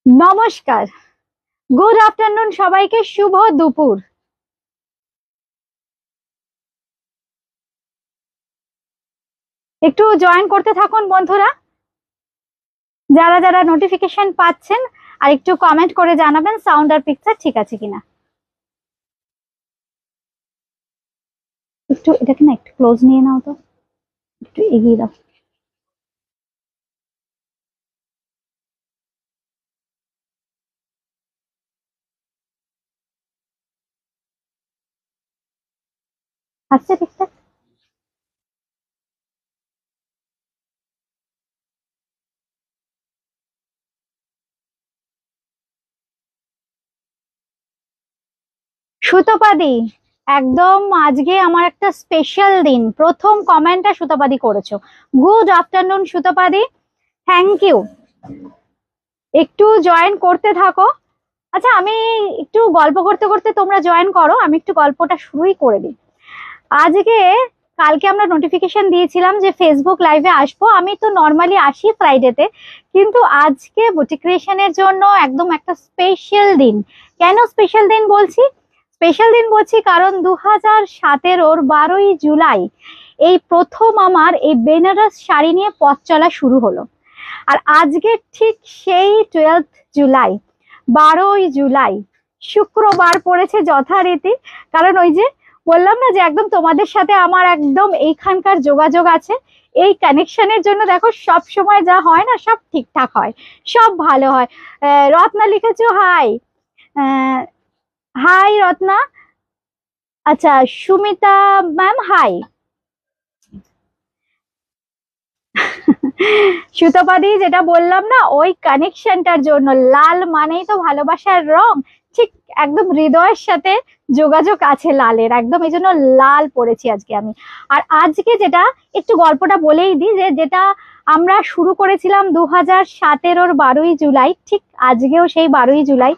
নমস্কার, good afternoon সবাইকে, শুভ দুপুর। একটু জয়েন করতে থাকুন বন্ধুরা, যারা যারা নোটিফিকেশন পাচ্ছেন, আর একটু কমেন্ট করে জানাবেন সাউন্ড আর পিকচার ঠিক আছে কিনা। একটু এটাকে না একটু ক্লোজ নিয়ে নাও তো, একটু এগিয়ে দাও। আসছে ঠিকঠাক? সুতপাদি, একদম আজকে আমার একটা স্পেশাল দিন। প্রথম কমেন্টটা সুতপাদি করেছো। গুড আফটারনুন সুতপাদি, থ্যাংক ইউ। একটু জয়েন করতে থাকো। আচ্ছা, আমি একটু গল্প করতে করতে তোমরা জয়েন করো, আমি একটু গল্পটা শুরুই করে দিই। আজকে, কালকে আমরা নোটিফিকেশন দিয়েছিলাম যে ফেসবুক লাইভে আসবো। আমি তো নর্মালি আসি ফ্রাইডেতে, কিন্তু আজকে বুটিক ক্রিয়েশনের জন্য একদম একটা স্পেশাল দিন। কেন স্পেশাল দিন বলছি? স্পেশাল দিন বলছি কারণ 2017-র 12ই জুলাই এই প্রথম আমার এই বেনারস শাড়ি নিয়ে পথ চলা শুরু হলো। আর আজকে ঠিক সেই 12 জুলাই, 12ই জুলাই শুক্রবার পড়েছে যথারীতি। কারণ ওই যে বললাম না যে একদম তোমাদের সাথে আমার একদম এইখানকার যোগাযোগ আছে, এই কানেকশনের জন্য দেখো সব সময় যা হয় না সব ঠিকঠাক হয়, সব ভালো হয়। রত্না লিখেছো হাই। হাই রত্না। আচ্ছা, সুমিতা ম্যাম হাই। সুতপাদি, যেটা বললাম না ওই কানেকশনটার জন্য, লাল মানেই তো ভালোবাসার রং, ঠিক একদম হৃদয়ের সাথে যোগাযোগ আছে লালের, একদম এই জন্য লাল পরেছি আজকে আমি। আর আজকে যেটা একটু গল্পটা বলেই দিই, যে যেটা আমরা শুরু করেছিলাম 2017-র 12ই জুলাই, ঠিক আজকেও সেই 12ই জুলাই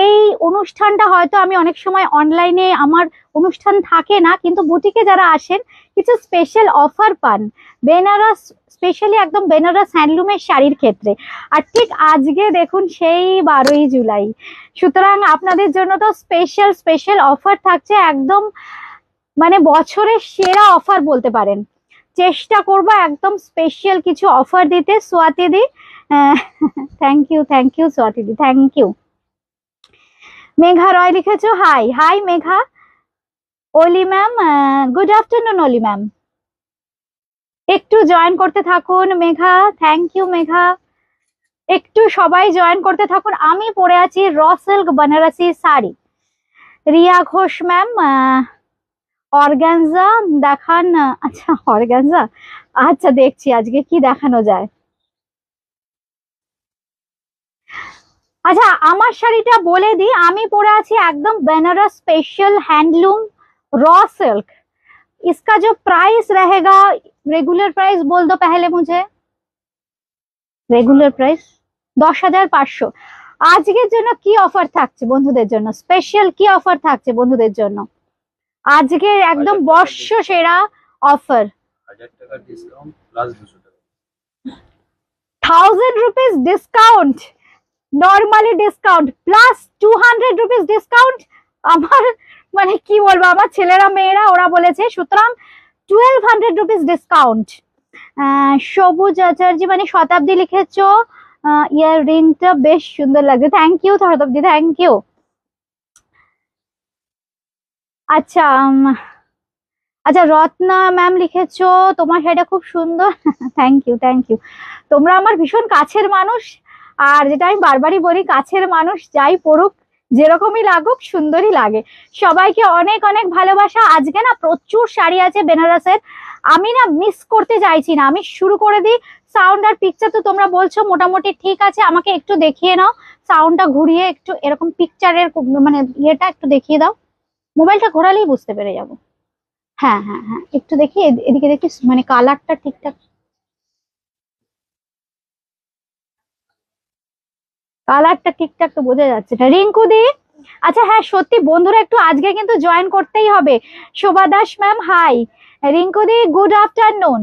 এই অনুষ্ঠানটা। হয়তো আমি অনেক সময় অনলাইনে আমার অনুষ্ঠান থাকে না, কিন্তু বুটিকে যারা আসেন কিছু স্পেশাল অফার পান বেনারস, স্পেশালি একদম বেনারস হ্যান্ডলুমের শাড়ির ক্ষেত্রে। আর ঠিক আজকে দেখুন সেই 12ই জুলাই, সুতরাং আপনাদের জন্য তো স্পেশাল স্পেশাল অফার থাকছে, একদম মানে বছরের সেরা অফার বলতে পারেন। চেষ্টা করবো একদম স্পেশাল কিছু অফার দিতে। Swati di, thank you Swati di, thank you. Megha Roy লিখেছো hi. Hi Megha. Oli ma'am, good afternoon Oli ma'am. একটু জয়েন করতে থাকুন মেঘা, থ্যাংক ইউ মেঘা। একটু সবাই জয়েন করতে থাকুন। আমি পরে আছি raw silk Banarasi sari. Riya Ghosh ma'am, organza দেখান। আচ্ছা অর্গানজা, আচ্ছা দেখছি আজকে কি দেখানো যায়। আচ্ছা, আমার শাড়িটা বলে দিই, আমি পরে আছি একদম বেনারস স্पेशल हैंडलूम रॉ सिल्क। इसका जो प्राइस रहेगा, रेगुलर प्राइस बोल दो पहले मुझे। Regular price 10,500। আজকের জন্য কি অফার থাকছে বন্ধুদের জন্য? স্পেশাল কি অফার থাকছে বন্ধুদের জন্য আজকে? একদম বর্ষ সেরা offer. 1,000 rupees discount, normally discount plus 200 rupees discount. আমার মানে কি বলবো, আমার ছেলেরা মেয়েরা ওরা বলেছে, সুতরাং 1,200 রুপিস ডিসকাউন্ট। সবুজ আচার্য মানে শতাব্দী লিখেছো, ইয়ার রিংটা বেশ সুন্দর লাগছে, thank you Shatabdi, thank you. আচ্ছা আচ্ছা, রত্না ম্যাম লিখেছো তোমার শাড়িটা খুব সুন্দর, থ্যাংক ইউ থ্যাংক ইউ। তোমরা আমার ভীষণ কাছের মানুষ, আর যেটা আমি বারবারই বলি, কাছের মানুষ যাই পড়ুক যেরকমই লাগুক সুন্দরই লাগে। সবাইকে অনেক অনেক ভালোবাসা। আজকে না প্রচুর শাড়ি আছে বেনারসের, আমি না মিস করতে চাইছি না, আমি শুরু করে দিই। সাউন্ড আর পিকচার তো তোমরা বলছো মোটামুটি ঠিক আছে, আমাকে একটু দেখিয়ে নাও। সাউন্ডটা ঘুরিয়ে একটু এরকম পিকচারের মানে ইয়েটা একটু দেখিয়ে দাও, মোবাইলটা ঘোরালেই বুঝতে পেরে যাবো। হ্যাঁ হ্যাঁ হ্যাঁ, একটু দেখি এদিকে দেখি, মানে কালারটা ঠিকঠাক, কালারটা ঠিকঠাক তো বোঝা যাচ্ছে না। রিঙ্কু দি, আচ্ছা হ্যাঁ সত্যি বন্ধুরা একটু আজকে কিন্তু জয়েন করতেই হবে। শোভা দাস ম্যাম হাই। রিঙ্কু দি গুড আফটারনুন,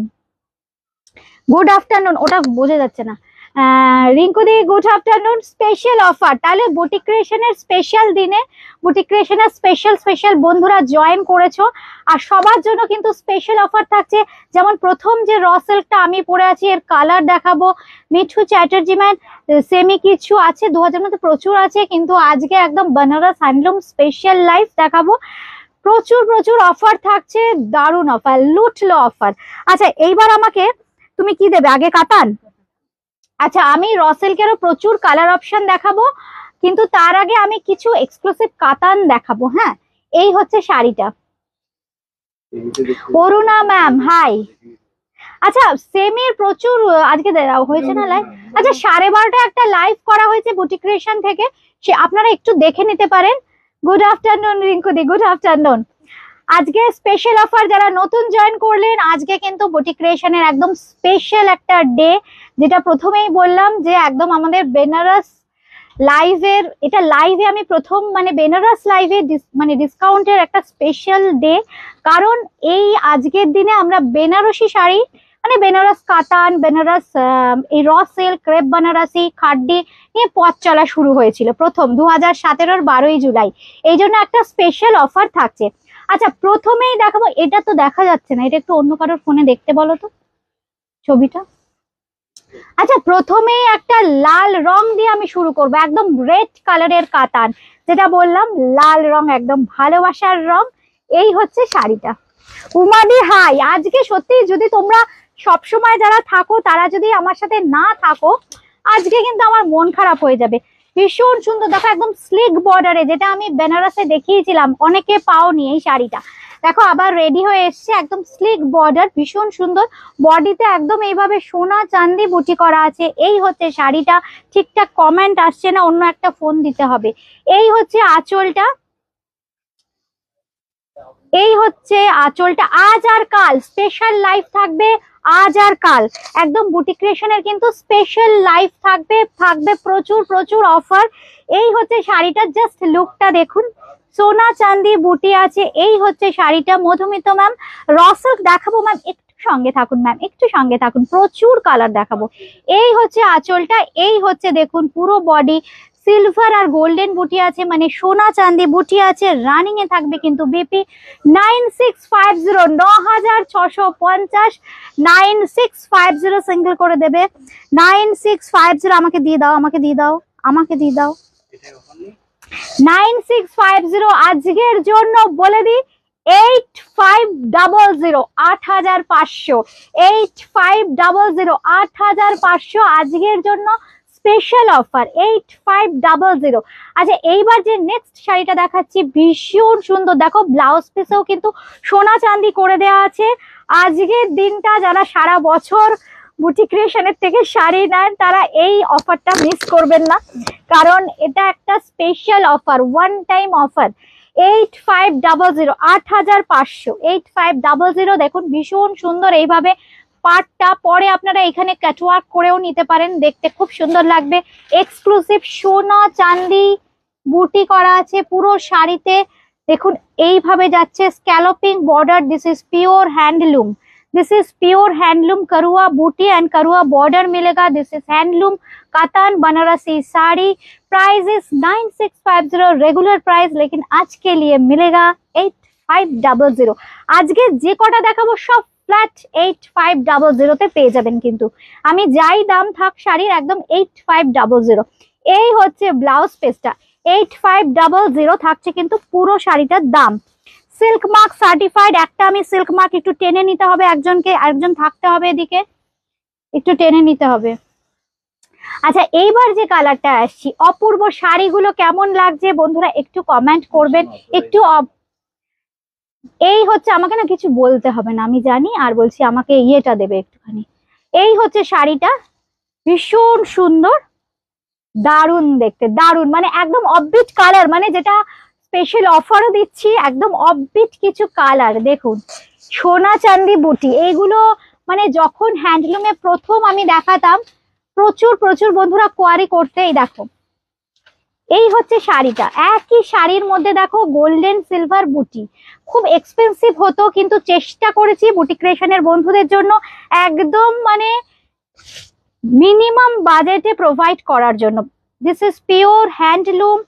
গুড আফটারনুন, ওটা বোঝা যাচ্ছে না। রিঙ্কুদি গুড আফটারনুন। স্পেশাল অফার, তাহলে বুটিক ক্রিয়েশনের স্পেশাল দিনে বুটিক ক্রিয়েশনের স্পেশাল বন্ধুরা জয়েন করেছো, আর সবার জন্য কিন্তু স্পেশাল অফার থাকছে। যেমন প্রথম যে র সিল্কটা আমি পরে আছি, এর কালার দেখাবো। মিঠু চ্যাটার্জি ম্যান সেমি কিছু আছে, 2000 মধ্যে প্রচুর আছে, কিন্তু আজকে একদম বেনারস হ্যান্ডলুম স্পেশাল লাইফ দেখাবো। প্রচুর অফার থাকছে, দারুণ অফার, লুটলো অফার। আচ্ছা এইবার আমাকে তুমি কি দেবে, আগে কাতান? আচ্ছা আমি র সিল্কেরও প্রচুর কালার অপশন দেখাবো, কিন্তু তার আগে আমি কিছু এক্সক্লুসিভ কাতান দেখাবো। হ্যাঁ, এই হচ্ছে শাড়িটা। Aruna ma'am hi. আচ্ছা সেমির প্রচুর আজকে হয়েছে না লাইভ? আচ্ছা 12:30 একটা লাইভ করা হয়েছে বুটিক ক্রিয়েশন থেকে, সে আপনারা একটু দেখে নিতে পারেন। গুড আফটারনুন রিঙ্কুদি, গুড আফটারনুন। আজকে স্পেশাল অফার, যারা নতুন জয়েন করলেন, আজকে কিন্তু বুটিক ক্রিয়েশনের একদম স্পেশাল একটা ডে, যেটা প্রথমেই বললাম যে একদম আমাদের বেনারস লাইভের, এটা লাইভে আমি প্রথম মানে বেনারস লাইভে মানে ডিসকাউন্টের একটা স্পেশাল ডে। কারণ এই আজকের দিনে আমরা বেনারসি শাড়ি মানে বেনারস কাতান, বেনারস এই র সিল্ক, ক্রেপ বেনারসি, খাড্ডি নিয়ে পথ চলা শুরু হয়েছিল প্রথম 2017-র 12ই জুলাই। এই জন্য একটা স্পেশাল অফার থাকছে। আচ্ছা প্রথমেই দেখাবো, এটা তো দেখা যাচ্ছে না, এটা একটু অন্য কারোর ফোনে দেখতে বলো তো ছবিটা। আচ্ছা প্রথমেই একটা লাল রং দিয়ে আমি শুরু করবো, একদম রেড কালারের কাতান, যেটা বললাম লাল রং একদম ভালোবাসার রং। এই হচ্ছে শাড়িটা। উমাদি হাই। আজকে সত্যি যদি তোমরা সবসময় যারা থাকো, তারা যদি আমার সাথে না থাকো, আজকে কিন্তু আমার মন খারাপ হয়ে যাবে। ভীষণ সুন্দর, দেখো একদম স্লিক বর্ডারে, যেটা আমি বেনারসে দেখিয়েছিলাম, অনেকে পাওনি এই শাড়িটা। দেখো আবার রেডি হয়ে এসছে, একদম স্লিক বর্ডার, ভীষণ সুন্দর। বডিতে একদম এইভাবে সোনা চাঁদি বুটি করা আছে। এই হচ্ছে শাড়িটা। ঠিকঠাক কমেন্ট আসছে না, অন্য একটা ফোন দিতে হবে। এই হচ্ছে আঁচলটা, এই হচ্ছে আঁচলটা। আজ আর কাল স্পেশাল লাইভ থাকবে, আজ আর কাল একদম বুটিক ক্রিয়েশনের কিন্তু স্পেশাল লাইভ থাকবে প্রচুর অফার। এই হচ্ছে শাড়িটা, জাস্ট লুকটা দেখুন, সোনা চাঁদি বুটি আছে। এই হচ্ছে শাড়িটা। মধুমিতা ম্যাম র সিল্ক দেখাবো ম্যাম, একটু সঙ্গে থাকুন ম্যাম, একটু সঙ্গে থাকুন, প্রচুর কালার দেখাবো। এই হচ্ছে আঁচলটা, এই হচ্ছে দেখুন পুরো বডি সিলভার আর গোল্ডেন বুটি আছে, মানে সোনা চাঁদি বুটি আছে। রানিং এ থাকবে কিন্তু বিপি 9650, 9650, 9650 সিঙ্গেল করে দেবে। 9650 আমাকে দিয়ে দাও, আমাকে দিয়ে দাও, আমাকে দিয়ে দাও। 9650 আজকের জন্য বলে দিই 8500, 8500, 8500, 8500 আজকের জন্য স্পেশাল অফার 8500। আচ্ছা এইবার যে নেক্সট শাড়িটা দেখাচ্ছি, ভীষণ সুন্দর, দেখো ব্লাউজ পিসেও কিন্তু সোনা চাঁদি করে দেওয়া আছে। আজকের দিনটা যারা সারা বছর বুটিক ক্রিয়েশনের থেকে শাড়ি নেন, তারা এই অফারটা মিস করবেন না, কারণ এটা একটা special offer, one time offer. 8500, 8500, 8500। দেখুন ভীষণ সুন্দর এইভাবে পাটটা, পরে আপনারা এখানে ক্যাটওয়ার্ক করেও নিতে পারেন, দেখতে খুব সুন্দর লাগবে। এক্সক্লুসিভ সোনা চাঁদি বুটি করা আছে পুরো শাড়িতে। দেখুন এইভাবে যাচ্ছে scalping border. This is pure handloom, this is pure handloom, करुआ बूटी एंड करुआ बॉर्डर मिलेगा। This is handloom katan Banarasi sari. Price is 9650 regular price, लेकिन आज के लिए मिलेगा 8500। आज के जे कटा देखाबो सब फ्लैट 8500 তে পেয়ে যাবেন, কিন্তু আমি যাই দাম থাক শাড়ির একদম 8500। এই হচ্ছে ব্লাউজ পিসটা, 8500 থাকছে কিন্তু পুরো শাড়িটার দাম। সিল্ক মার্ক সার্টিফাইড, একটা আমি সিল্ক মার্ক একটু টেনে নিতে হবে, একজনকে আরেকজন থাকতে হবে এদিকে, একটু টেনে নিতে হবে। আচ্ছা এইবার যে কালারটা আসছি, অপূর্ব শাড়িগুলো কেমন লাগছে বন্ধুরা একটু কমেন্ট করবেন। একটু এই হচ্ছে, আমাকে না কিছু বলতে হবে না, আমি জানি, আর বলছি আমাকে ইয়েটা দেবে একটুখানি। এই হচ্ছে শাড়িটা, ভীষণ সুন্দর, দারুণ দেখতে, দারুণ, মানে একদম অফবিট কালার, মানে যেটা স্পেশাল অফারও দিচ্ছি, একদম অফবিট কিছু কালার। দেখুন সোনা চাঁদি বুটি, এইগুলো মানে যখন হ্যান্ডলুমে প্রথম আমি দেখাতাম, প্রচুর বন্ধুরা কোয়ারি করতে। এই দেখো এই হচ্ছে শাড়িটা, একই শাড়ির মধ্যে দেখো গোল্ডেন সিলভার বুটি। খুব এক্সপেন্সিভ হতো, কিন্তু চেষ্টা করেছি বুটিক ক্রিয়েশনের বন্ধুদের জন্য একদম মানে মিনিমাম বাজেটে প্রোভাইড করার জন্য। This is pure handloom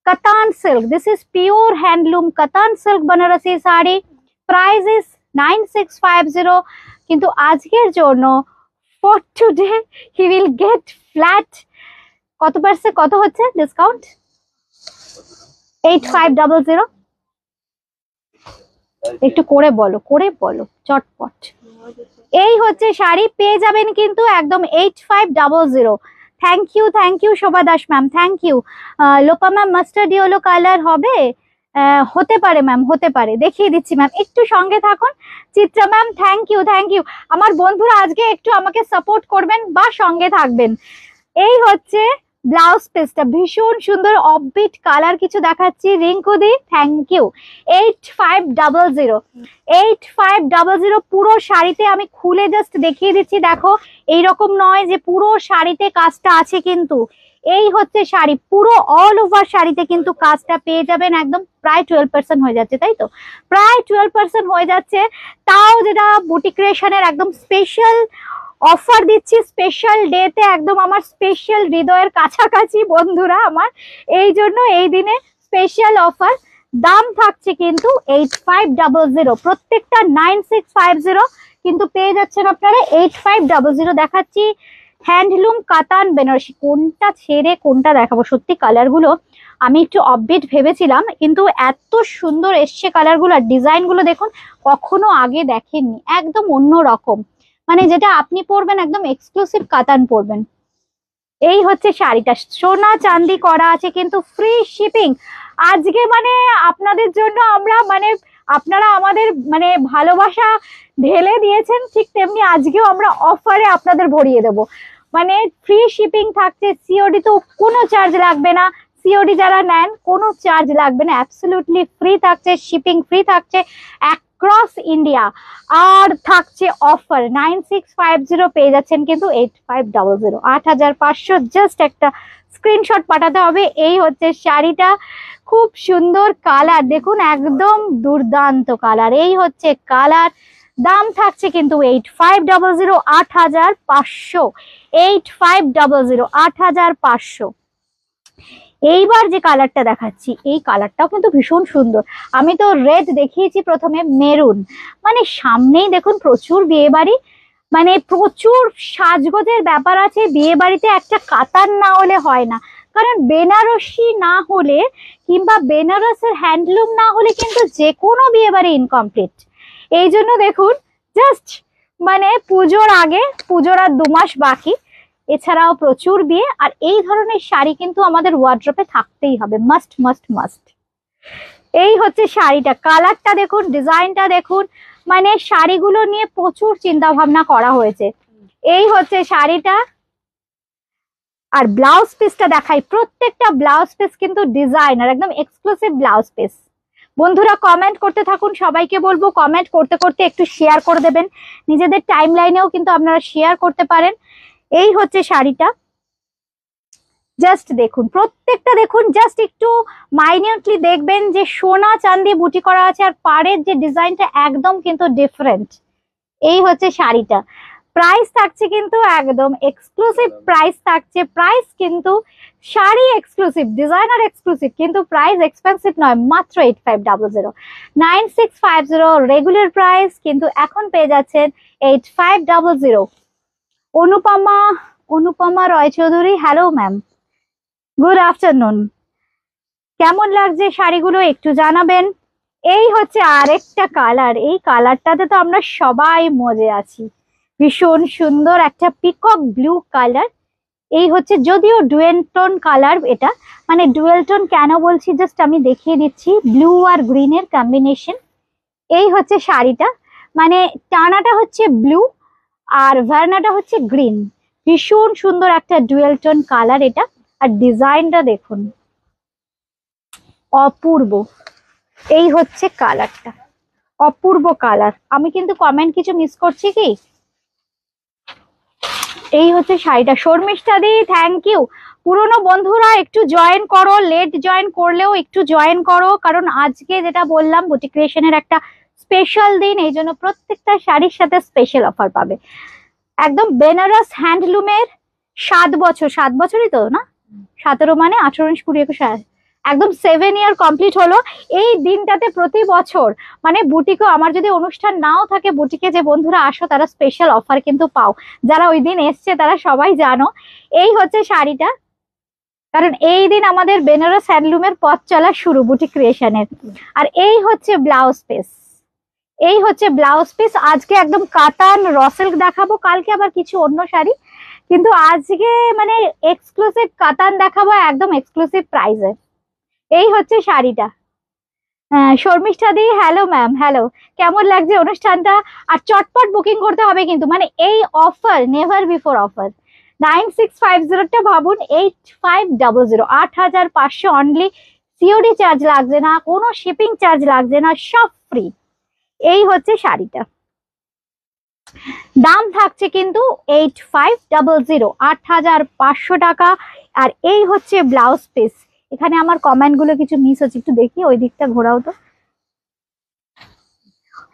Katan silk, this is pure handloom Katan silk Banarasi sari. Price is 9650, কিন্তু আজকের জন্য for today he will get flat কত পার্সেন্ট, কত হচ্ছে ডিসকাউন্ট? 8500। একটু করে বলো, করে বলো চটপট। এই হচ্ছে শাড়ি, পেয়ে যাবেন কিন্তু একদম 8500। Thank you Shobha Das ma'am, thank you. Lopa ma'am mustard yellow colour হবে? হতে পারে ম্যাম, হতে পারে, দেখিয়ে দিচ্ছি ম্যাম, একটু সঙ্গে থাকুন। Chitra ma'am thank you. আমার বন্ধুরা আজকে একটু আমাকে সাপোর্ট করবেন বা সঙ্গে থাকবেন। এই হচ্ছে ব্লাউজ পিসটা, ভীষণ সুন্দর অফবিট কালার কিছু দেখাচ্ছি। রিঙ্কুদি থ্যাংক ইউ। 8500 পুরো শাড়িতে আমি খুলে জাস্ট দেখিয়ে দিচ্ছি। দেখো এইরকম নয় যে পুরো শাড়িতে কাজটা আছে, কিন্তু এই হচ্ছে শাড়ি, পুরো অল ওভার শাড়িতে কিন্তু কাজটা পেয়ে যাবেন একদম। প্রায় 12% হয়ে যাচ্ছে, তাই তো? প্রায় 12% হয়ে যাচ্ছে, তাও যেটা বুটিক ক্রিয়েশনের একদম স্পেশাল অফার দিচ্ছি স্পেশাল ডেতে, একদম আমার স্পেশাল হৃদয়ের কাছাকাছি বন্ধুরা আমার, এই জন্য এই দিনে স্পেশাল অফার। দাম থাকছে কিন্তু 8500, প্রত্যেকটা 9650, কিন্তু পেয়ে যাচ্ছেন আপনারা 8500। দেখাচ্ছি হ্যান্ডলুম কাতান বেনারসি, কোনটা ছেড়ে কোনটা দেখাবো, সত্যি কালারগুলো আমি একটু অফবিট ভেবেছিলাম, কিন্তু এত সুন্দর এসছে কালারগুলো, আর ডিজাইনগুলো দেখুন, কখনো আগে দেখেননি, একদম অন্য রকম, মানে যেটা আপনি পরবেন একদম এক্সক্লুসিভ কাতান পরবেন। এই হচ্ছে শাড়িটা, সোনা চাঁদি করা আছে, কিন্তু ফ্রি শিপিং। আজকে মানে আপনাদের জন্য আমরা মানে আপনারা আমাদের মানে ভালোবাসা ঢেলে দিয়েছেন, ঠিক তেমনি আজকেও আমরা অফারে আপনাদের ভরিয়ে দেব। মানে ফ্রি শিপিং থাকছে, সিওডি তো কোনো চার্জ লাগবে না, সিওডি যারা নেন কোনো চার্জ লাগবে না, অ্যাবসলিউটলি ফ্রি থাকছে, শিপিং ফ্রি থাকছে অ্যাক্রস ইন্ডিয়া। আর থাকছে অফার 9650, পেয়ে যাচ্ছেন কিন্তু 8500, 8500। জাস্ট একটা স্ক্রিনশট পাঠাতে হবে। এই হচ্ছে শাড়িটা, খুব সুন্দর কালার দেখুন, একদম দুর্দান্ত কালার। এই হচ্ছে কালার, দাম থাকছে কিন্তু 8500, 8500, 8500, 8500। এইবার যে কালারটা দেখাচ্ছি, এই কালারটাও কিন্তু ভীষণ সুন্দর। আমি তো রেড দেখিয়েছি প্রথমে, মেরুন, মানে সামনেই দেখুন প্রচুর বিয়ে বাড়ি, মানে প্রচুর সাজগোজের ব্যাপার আছে বিয়ে বাড়িতে, একটা কাতান না হলে হয় না, কারণ বেনারসি না হলে কিংবা বেনারসের হ্যান্ডলুম না হলে কিন্তু যে কোনো বিয়ে বাড়ি ইনকমপ্লিট। এই জন্য দেখুন জাস্ট মানে পুজোর আগে, পুজোর আর 2 মাস বাকি, এছাড়াও প্রচুর বিয়ে, আর এই ধরনের শাড়ি কিন্তু আমাদের ওয়ার্ড্রপে থাকতেই হবে, মাস্ট মাস্ট মাস্ট। এই হচ্ছে শাড়িটা, কালারটা দেখুন, ডিজাইনটা দেখুন, মানে শাড়িগুলো নিয়ে প্রচুর চিন্তা ভাবনা করা হয়েছে। এই হচ্ছে শাড়িটা, আর ব্লাউজ পিসটা দেখাই, প্রত্যেকটা ব্লাউজ পিস কিন্তু ডিজাইনার, একদম এক্সক্লুসিভ ব্লাউজ পিস। বন্ধুরা কমেন্ট করতে থাকুন, সবাইকে বলবো কমেন্ট করতে করতে একটু শেয়ার করে দেবেন, নিজেদের টাইম লাইনেও কিন্তু আপনারা শেয়ার করতে পারেন। এই হচ্ছে শাড়িটা, জাস্ট দেখুন, প্রত্যেকটা দেখুন, জাস্ট একটু মাইনিউটলি দেখবেন যে সোনা চাঁদি বুটি করা আছে, আর পাড়ের যে ডিজাইনটা একদম কিন্তু ডিফারেন্ট। এই হচ্ছে শাড়িটা, প্রাইস থাকছে কিন্তু একদম এক্সক্লুসিভ প্রাইস থাকছে, প্রাইস কিন্তু শাড়ি এক্সক্লুসিভ, ডিজাইনার এক্সক্লুসিভ, কিন্তু প্রাইস এক্সপেন্সিভ নয়, মাত্র 8500, 9650 রেগুলার প্রাইস, কিন্তু এখন পেয়ে যাচ্ছেন 8500। Anupama Roy Chowdhury, hello ma'am, good afternoon, কেমন লাগছে শাড়িগুলো একটু জানাবেন। এই হচ্ছে আরেকটা কালার, এই কালারটাতে তো আমরা সবাই মজে আছি, ভীষণ সুন্দর একটা পিকক ব্লু কালার। এই হচ্ছে, যদিও ডুয়েল টোন কালার, এটা মানে ডুয়েল টোন কেন বলছি জাস্ট আমি দেখিয়ে দিচ্ছি, ব্লু আর গ্রিনের কম্বিনেশন। এই হচ্ছে শাড়িটা, মানে টানাটা হচ্ছে ব্লু আর ভার্নাটা হচ্ছে গ্রিন, ভীষণ সুন্দর একটা ডুয়েল টোন কালার এটা, আর ডিজাইনটা দেখুন অপূর্ব। এই হচ্ছে কালারটা, অপূর্ব কালার। আমি কিন্তু কমেন্ট কিছু মিস করছি কি? এই হচ্ছে শাড়িটা, শর্মিষ্ঠা দি থ্যাংক ইউ। পুরনো বন্ধুরা একটু জয়েন করো, লেট জয়েন করলেও একটু জয়েন করো, কারণ আজকে যেটা বললাম বুটিক ক্রিয়েশনের একটা স্পেশাল দিন, এই জন্য প্রত্যেকটা শাড়ির সাথে স্পেশাল অফার পাবে। একদম বেনারস হ্যান্ডলুমের 7 বছর, 7 বছরই তো না, 17 মানে 18 19 20 21, একদম 7 ইয়ার কমপ্লিট হলো এই দিনটাতে। প্রতি বছর মানে বুটিকও, আমার যদি অনুষ্ঠান নাও থাকে বুটিকে যে বন্ধুরা আসো তারা স্পেশাল অফার কিন্তু পাও, যারা ওই দিন এসছে তারা সবাই জানো। এই হচ্ছে শাড়িটা, কারণ এই দিন আমাদের বেনারস হ্যান্ডলুমের পথ চলা শুরু বুটিক ক্রিয়েশনের। আর এই হচ্ছে ব্লাউজ পিস, এই হচ্ছে ব্লাউজ পিস। আজকে একদম কাতান র সিল্ক দেখাবো, কালকে আবার কিছু অন্য শাড়ি, কিন্তু আজকে মানে এক্সক্লুসিভ কাতান দেখাবো একদম এক্সক্লুসিভ প্রাইসে। এই হচ্ছে শাড়িটা। শর্মিষ্ঠা দি হ্যালো ম্যাম, হ্যালো, কেমন লাগছে অনুষ্ঠানটা? আর চটপট বুকিং করতে হবে কিন্তু, মানে এই অফার নেভার বিফোর অফার। 9650টা ভাবুন, 8500, 8500 অনলি। সিওডি চার্জ লাগছে না, কোনো শিপিং চার্জ লাগছে না, সব ফ্রি। এই হচ্ছে শাড়িটা, দাম থাকছে কিন্তু 8500, 8500 টাকা। আর এই হচ্ছে ব্লাউজ পিস। এখানে আমার কমেন্ট গুলো কিছু মিস হচ্ছে, একটু দেখি ওই দিকটা ঘোরাও তো।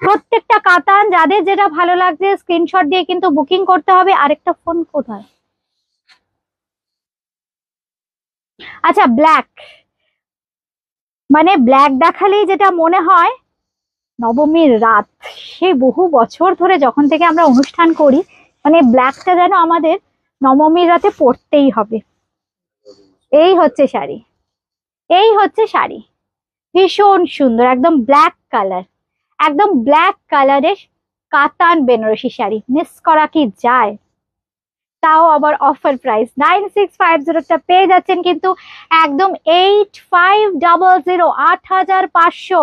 প্রত্যেকটা কাতান যাদের যেটা ভালো লাগছে স্ক্রিনশট দিয়ে কিন্তু বুকিং করতে হবে। আরেকটা ফোন কোথায়? আচ্ছা, ব্ল্যাক, মানে ব্ল্যাক দেখালেই যেটা মনে হয় নবমীর রাত। সেই বহু বছর ধরে যখন থেকে আমরা অনুষ্ঠান করি, মানে ব্ল্যাকটা যেন আমাদের নবমীর রাতে পরতেই হবে। এই হচ্ছে শাড়ি, এই হচ্ছে শাড়ি, ভীষণ সুন্দর, একদম ব্ল্যাক কালার, একদম ব্ল্যাক কালারের কাতান বেনারসি শাড়ি, মিস করা কি যায়? তাও আবার অফার প্রাইস 9650টা পেয়ে যাচ্ছেন কিন্তু একদম 8500, 8500।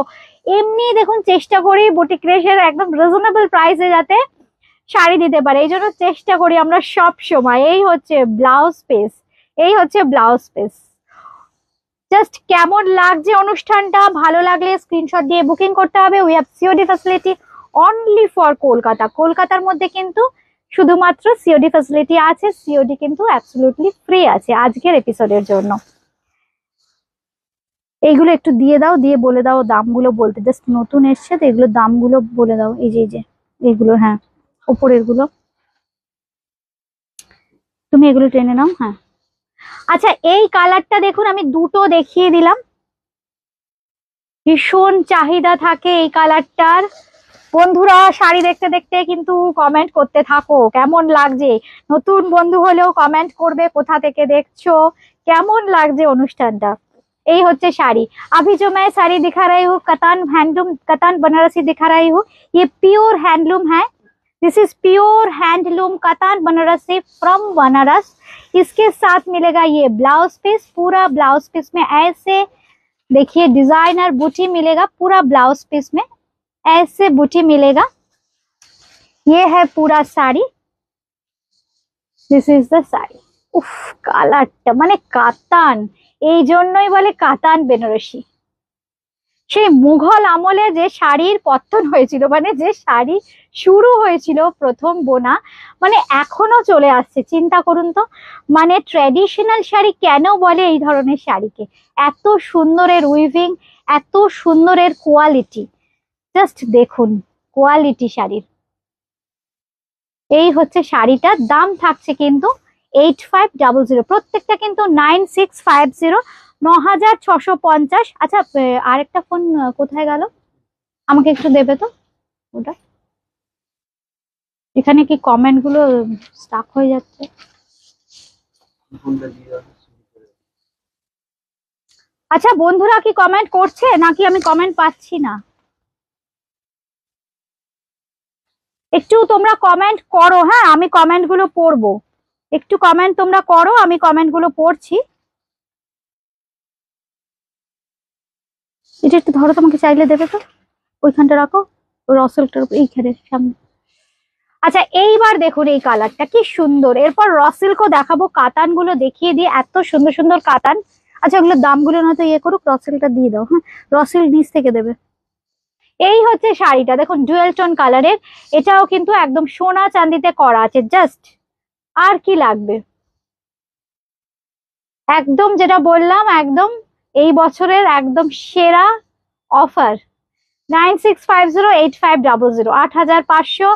এমনি দেখুন চেষ্টা করি বুটিক ক্রিয়েশন একদম রিজনেবল প্রাইসে যাতে শাড়ি দিতে পারে, এই জন্য চেষ্টা করি আমরা সব সময়। এই হচ্ছে ব্লাউজ পিস, এই হচ্ছে ব্লাউজ পিস। জাস্ট কেমন লাগছে অনুষ্ঠানটা, ভালো লাগলে স্ক্রিনশট দিয়ে বুকিং করতে হবে। We have COD facility only for Kolkata. কলকাতার মধ্যে কিন্তু শুধুমাত্র সিওডি ফ্যাসিলিটি আছে, সিওডি কিন্তু অ্যাবসলিউটলি ফ্রি আছে আজকের এপিসোডের জন্য। এইগুলো একটু দিয়ে দাও, দিয়ে বলে দাও দামগুলো বলতে, জাস্ট নতুন এসছে তো এগুলোর দামগুলো বলে দাও। এই যে এইগুলো, হ্যাঁ ওপরের গুলো তুমি এগুলো টেনে নাও। হ্যাঁ আচ্ছা, এই কালারটা দেখুন, আমি দুটো দেখিয়ে দিলাম, ভীষণ চাহিদা থাকে এই কালারটার। বন্ধুরা শাড়ি দেখতে দেখতে কিন্তু কমেন্ট করতে থাকো কেমন লাগছে, নতুন বন্ধু হলেও কমেন্ট করবে কোথা থেকে দেখছো, কেমন লাগছে অনুষ্ঠানটা। এই হচ্ছে শাড়ি। अभी जो मैं साड़ी दिखा रही हूँ कतान हैंडलूम, कतान बनारसी दिखा रही हूँ, ये प्योर हैंडलूम है। This is pure handloom Katan Banarasi from Banaras. इसके साथ मिलेगा ये ब्लाउज पीस, पूरा ब्लाउज पीस में ऐसे देखिए डिजाइनर बूटी मिलेगा, पूरा ब्लाउज पीस में ऐसे बूटी मिलेगा। ये है पूरा sari, this is the sari. উফ, কালারটা মানে কাতান, এই জন্যই বলে কাতান বেনারসি। সেই মুঘল আমলে যে শাড়ির পত্তন হয়েছিল, মানে যে শাড়ি শুরু হয়েছিল প্রথম বোনা, মানে এখনো চলে আসছে। চিন্তা করুন তো, মানে ট্র্যাডিশনাল শাড়ি কেন বলে এই ধরনের শাড়িকে? এত সুন্দরের উইভিং, এত সুন্দরের কোয়ালিটি, জাস্ট দেখুন কোয়ালিটি শাড়ির। এই হচ্ছে শাড়িটার দাম থাকছে কিন্তু 8500, প্রত্যেকটা কিন্তু 9650, 9650। আচ্ছা আরেকটা ফোন কোথায় গেল, আমাকে একটু দেবে তো ওটা। এখানে কি কমেন্ট গুলো স্টাক হয়ে যাচ্ছে? আচ্ছা বন্ধুরা কি কমেন্ট করছে নাকি আমি কমেন্ট পাচ্ছি না? একটু তোমরা কমেন্ট করো, হ্যাঁ আমি কমেন্ট গুলো পড়বো। একটু কমেন্ট তোমরা করো, আমি কমেন্ট গুলো পড়ছি। এটা একটু ধরো, তোমাকে চাইলে দেবে তো, ওইখানটা রাখো, ওই রসেলটার এইখানে সামনে। আচ্ছা এইবার দেখুন এই কালারটা কি সুন্দর। এরপর রসিল্কও দেখাবো, কাতান গুলো দেখিয়ে দিয়ে, এত সুন্দর সুন্দর কাতান। আচ্ছা ওগুলোর দামগুলো নয়তো ইয়ে করুক, রসিলটা দিয়ে দাও। হ্যাঁ রসিল নিচ থেকে দেবে। এই হচ্ছে শাড়িটা দেখুন, ডুয়েল টোন কালারের, এটাও কিন্তু একদম সোনা চাঁদিতে করা আছে। জাস্ট আর কি লাগবে, একদম যেটা বললাম, একদম এই বছরের একদম সেরা অফার। 9650, 8500, 8500।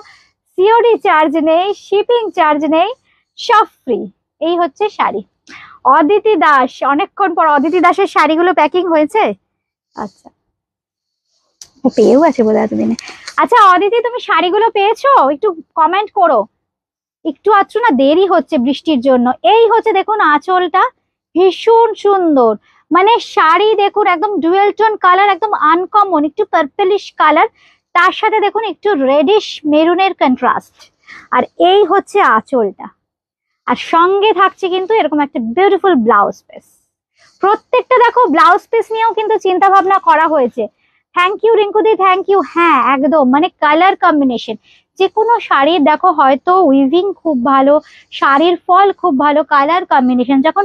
সিওডি চার্জ নেই, শিপিং চার্জ নেই, সব ফ্রি। এই হচ্ছে শাড়ি। অদিতি দাস, অনেকক্ষণ পর অদিতি দাসের শাড়িগুলো প্যাকিং হয়েছে? আচ্ছা, ও পেয়েও আছে বোধ হয় এতদিনে। আচ্ছা অদিতি, তুমি শাড়িগুলো পেয়েছো? একটু কমেন্ট করো। একটু আধটু না দেরি হচ্ছে বৃষ্টির জন্য। এই হচ্ছে দেখুন আঁচলটা, ভীষণ সুন্দর। মানে শাড়ি দেখুন একদম ডুয়েল টোন কালার, একদম আনকমন, একটু পার্পলিশ কালার, তার সাথে দেখুন একটু রেডিশ মেরুনের কন্ট্রাস্ট। আর এই হচ্ছে আঁচলটা, আর সঙ্গে থাকছে কিন্তু এরকম একটা বিউটিফুল ব্লাউজ পিস। প্রত্যেকটা দেখো ব্লাউজ পিস নিয়েও কিন্তু চিন্তা ভাবনা করা হয়েছে। থ্যাংক ইউ রিঙ্কুদি, থ্যাংক ইউ। হ্যাঁ একদম, মানে কালার কম্বিনেশন যে কোনো শাড়ির দেখো, হয়তো উইভিং খুব ভালো, শাড়ির ফল খুব ভালো, কালার কম্বিনেশন যখন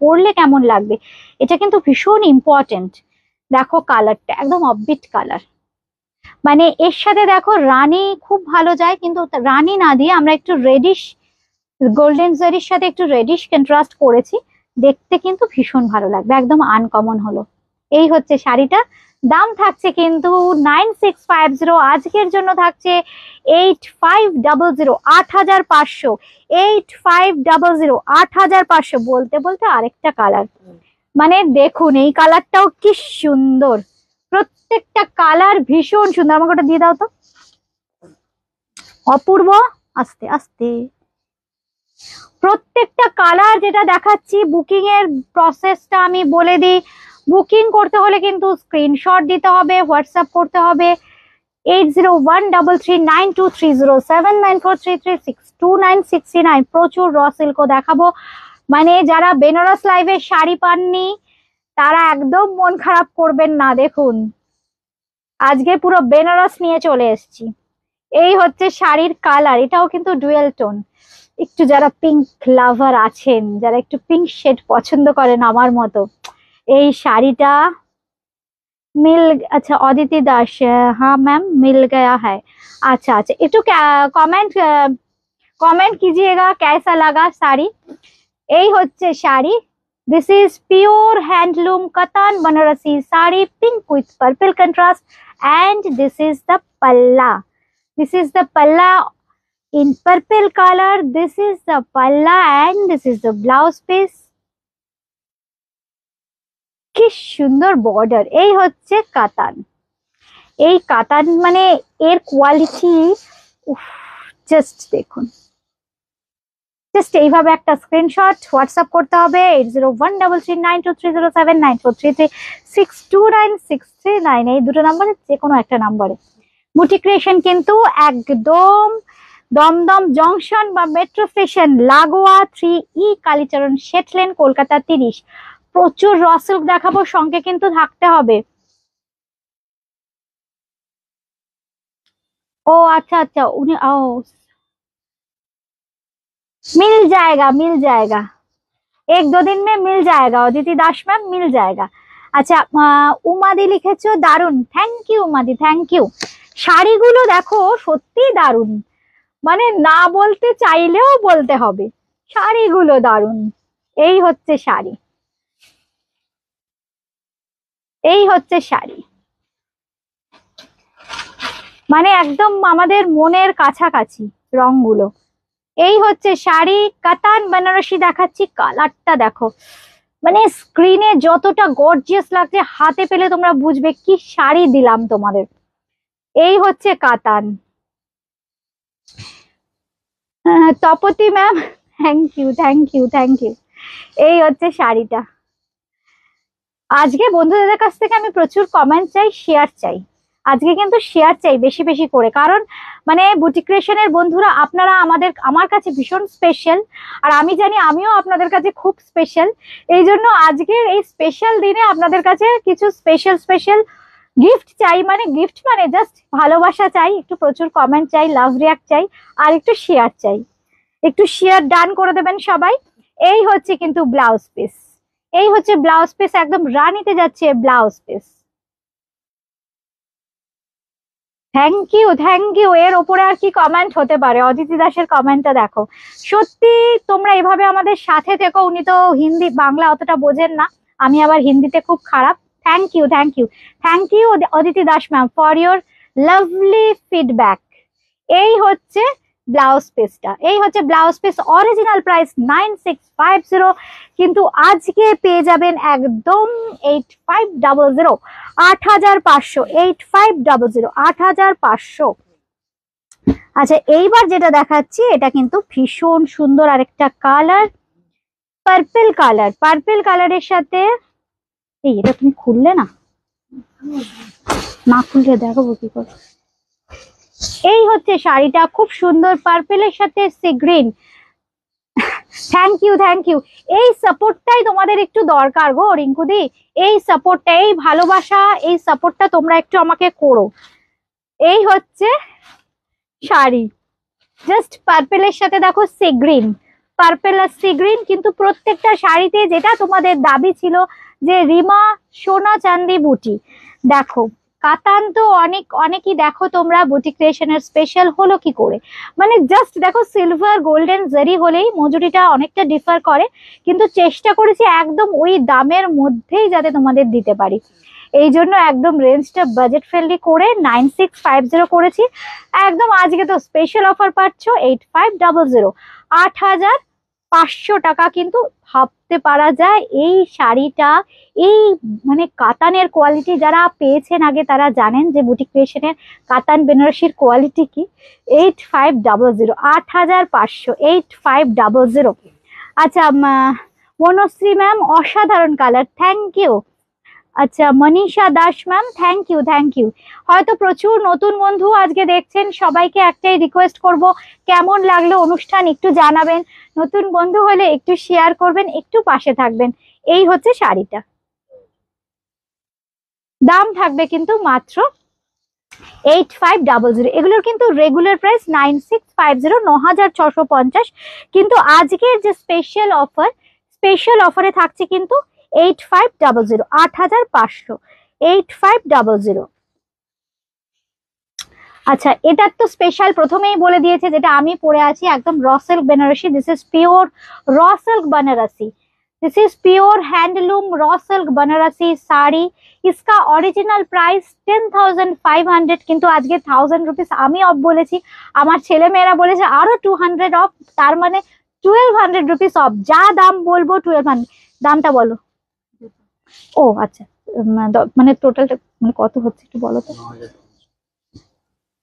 পরলে কেমন লাগবে, এটা কিন্তু ভীষণ ইম্পর্টেন্ট। দেখো কালারটা একদম অফবিট কালার, মানে এর সাথে দেখো রানী খুব ভালো যায়, কিন্তু রানী না দিয়ে আমরা একটু রেডিশ, গোল্ডেন জারির সাথে একটু রেডিশ কন্ট্রাস্ট করেছি, দেখতে কিন্তু ভীষণ ভালো লাগবে, একদম আনকমন হলো। এই হচ্ছে শাড়িটা। দাম থাকছে কিন্তু 9650, আজকের জন্য থাকছে 8500, 8500, 8500, 8500। বলতে বলতে আরেকটা কালার, মানে দেখুন এই কালারটাও কি সুন্দর, প্রত্যেকটা কালার ভীষণ সুন্দর। আমাকে ওটা দিয়ে দাও তো, অপূর্ব। আস্তে আস্তে, প্রত্যেকটা কালার যেটা দেখাচ্ছি, বুকিং এর প্রসেসটা আমি বলে দিই। বুকিং করতে হলে কিন্তু স্ক্রিনশট দিতে হবে, হোয়াটসঅ্যাপ করতে হবে 801332307943362969। প্রচুর র সিল্কও দেখাবো। মানে যারা বেনারস লাইভে শাড়ি পাননি তারা একদম মন খারাপ করবেন না, দেখুন আজকে পুরো বেনারস নিয়ে চলে এসেছি। এই হচ্ছে শাড়ির কালার, এটাও কিন্তু ডুয়েল টোন। একটু যারা পিঙ্ক লাভার আছেন, যারা একটু পিঙ্ক শেড পছন্দ করেন আমার মতো, এই শাড়িটা মিল। আচ্ছা অদিতি দাস, হ্যাঁ ম্যাম मिल गया है। अच्छा अच्छा, একটু কমেন্ট कीजिएगा कैसा लगा শাড়ি। এই হচ্ছে sari. This is pure handloom কাতান Banarasi sari, pink with purple contrast, and this is the palla. This is the palla in purple color. This is the palla and this is the blouse piece. কি সুন্দর border. এই হচ্ছে কাতান। এই কাতান মানে এর কোয়ালিটি, জাস্ট দেখুন। জাস্ট এইভাবে একটা স্ক্রিনশট হোয়াটসঅ্যাপ করতে হবে 80139230794336296339, এই দুটো নাম্বারে যে কোনো একটা নাম্বারে। বুটিক ক্রিয়েশন কিন্তু একদম দমদম জংশন বা মেট্রো স্টেশন লাগোয়া 3E কালীচরণ শেটলেন, কলকাতা 30। প্রচুর র সিল্ক দেখাবো, সঙ্গে কিন্তু থাকতে হবে। ও আচ্ছা আচ্ছা, উনি ও मिल जाएगा, मिल जाएगा, 1-2 दिन में मिल जाएगा অদিতি দাস ম্যাম, मिल जाएगा। আচ্ছা উমাদি লিখেছো দারুন, থ্যাংক ইউ উমাদি, থ্যাংক ইউ। শাড়িগুলো দেখো সত্যি দারুন, মানে না বলতে চাইলেও বলতে হবে, শাড়িগুলো দারুন। এই হচ্ছে শাড়ি, এই হচ্ছে শাড়ি, মানে একদম আমাদের মনের কাছাকাছি রংগুলো। এই হচ্ছে শাড়ি, কাতান বেনারসি দেখাচ্ছি, কালারটা দেখো, মানে স্ক্রিনে যতটা গর্জিয়াস লাগছে, হাতে পেলে তোমরা বুঝবে কি শাড়ি দিলাম তোমাদের। এই হচ্ছে কাতান। Tapati ma'am, thank you, thank you, thank you. এই হচ্ছে শাড়িটা। আজকে বন্ধুদের কাছ থেকে আমি প্রচুর কমেন্ট চাই, শেয়ার চাই। আজকে কিন্তু শেয়ার চাই বেশি বেশি করে, কারণ মানে বুটিক ক্রিয়েশনের বন্ধুরা আপনারা আমার কাছে ভীষণ স্পেশাল, আর আমি জানি আমিও আপনাদের কাছে খুব স্পেশাল। এই জন্য আজকের এই স্পেশাল দিনে আপনাদের কাছে কিছু স্পেশাল গিফট চাই, মানে গিফট মানে জাস্ট ভালোবাসা চাই, একটু প্রচুর কমেন্ট চাই, লাভ রিয়াক্ট চাই, আর একটু শেয়ার চাই। একটু শেয়ার ডান করে দেবেন সবাই। এই হচ্ছে কিন্তু ব্লাউজ পিস, এই হচ্ছে ব্লাউজ পিস, একদম রানিতে যাচ্ছে blouse piece. Thank you, thank you. এর ওপরে আর কি কমেন্ট হতে পারে? অদিতি দাসের কমেন্টটা দেখো, সত্যি তোমরা এভাবে আমাদের সাথে থেকো। উনি তো হিন্দি বাংলা অতটা বোঝেন না, আমি আবার হিন্দিতে খুব খারাপ। Thank you, thank you, thank you Aditi Das ma'am for your lovely feedback. এই হচ্ছে ব্লাউজ পিসটা, এই হচ্ছে ব্লাউজ পিস। অরিজিনাল প্রাইস 9650, কিন্তু আজকে পেয়ে যাবেন একদম 8500, 8500, 8500, 8500। আচ্ছা এইবার যেটা দেখাচ্ছি এটা কিন্তু ভীষণ সুন্দর আরেকটা কালার, পার্পল কালার। পার্পল কালারের সাথে এই, এটা তুমি খুললে না, না খুললে দেখাবো কি করে। এই হচ্ছে শাড়িটা, খুব সুন্দর পার্পেলের সাথে sea green. Thank you, thank you. এই সাপোর্টটাই তোমাদের একটু দরকার গো রিঙ্কুদি, এই সাপোর্টটা, এই ভালোবাসা, এই সাপোর্টটা তোমরা একটু আমাকে করো। এই হচ্ছে শাড়ি, জাস্ট পার্পেলের সাথে দেখো সি গ্রিন, পার্পেল আর সি গ্রিন। কিন্তু প্রত্যেকটা শাড়িতে যেটা তোমাদের দাবি ছিল যে রিমা সোনা চাঁদি বুটি, দেখো কাতান তো অনেকই দেখো তোমরা বুটি ক্রিয়েশনের স্পেশাল হলো কি করে, মানে জাস্ট দেখো সিলভার গোল্ডেন জারি হলেই মজুরিটা অনেকটা ডিফার করে, কিন্তু চেষ্টা করেছি একদম ওই দামের মধ্যেই যাতে তোমাদের দিতে পারি। এই জন্য একদম রেঞ্জটা বাজেট ফ্রেন্ডলি করে 9650 করেছি একদম। আজকে তো স্পেশাল অফার পাচ্ছ 8500, 8500 টাকা। কিন্তু ভাবতে পারা যায় এই শাড়িটা, এই মানে কাতানের কোয়ালিটি যারা পেয়েছেন আগে তারা জানেন যে বুটিক ক্রিয়েশনের কাতান বেনারসির কোয়ালিটি কি। 8500, 8500, 8500। আচ্ছা মনশ্রী ম্যাম, অসাধারণ কালার, থ্যাংক ইউ। আচ্ছা Manisha Das ma'am, thank you, thank you. হয়তো প্রচুর নতুন বন্ধু আজকে দেখছেন, সবাইকে একটাই রিকোয়েস্ট করব, কেমন লাগলো অনুষ্ঠান একটু জানাবেন, নতুন বন্ধু হলে একটু শেয়ার করবেন, একটু পাশে থাকবেন। এই হচ্ছে শাড়িটা, দাম থাকবে কিন্তু মাত্র 8500। এগুলোর কিন্তু রেগুলার প্রাইস 9650, 9650, কিন্তু আজকের যে স্পেশাল অফার, স্পেশাল অফারে থাকছে কিন্তু 8500, 8500, 8500। আচ্ছা এটার তো স্পেশাল প্রথমেই বলে দিয়েছে, যেটা আমি পরে আছি একদম raw silk Banarasi. This is pure raw silk Banarasi, this is pure handloom raw silk Banarasi sari. इसका ओरिजिनल प्राइस 10,500, কিন্তু আজকে 1000 রুপিস আমি অফ বলেছি, আমার ছেলে মেয়েরা বলেছে আরো 200 অফ, তার মানে 1200 রুপিস অফ। যা দাম বলবো 1200। দামটা বলো। ও আচ্ছা, মানে টোটালটা মানে কত হচ্ছে একটু বলো তো।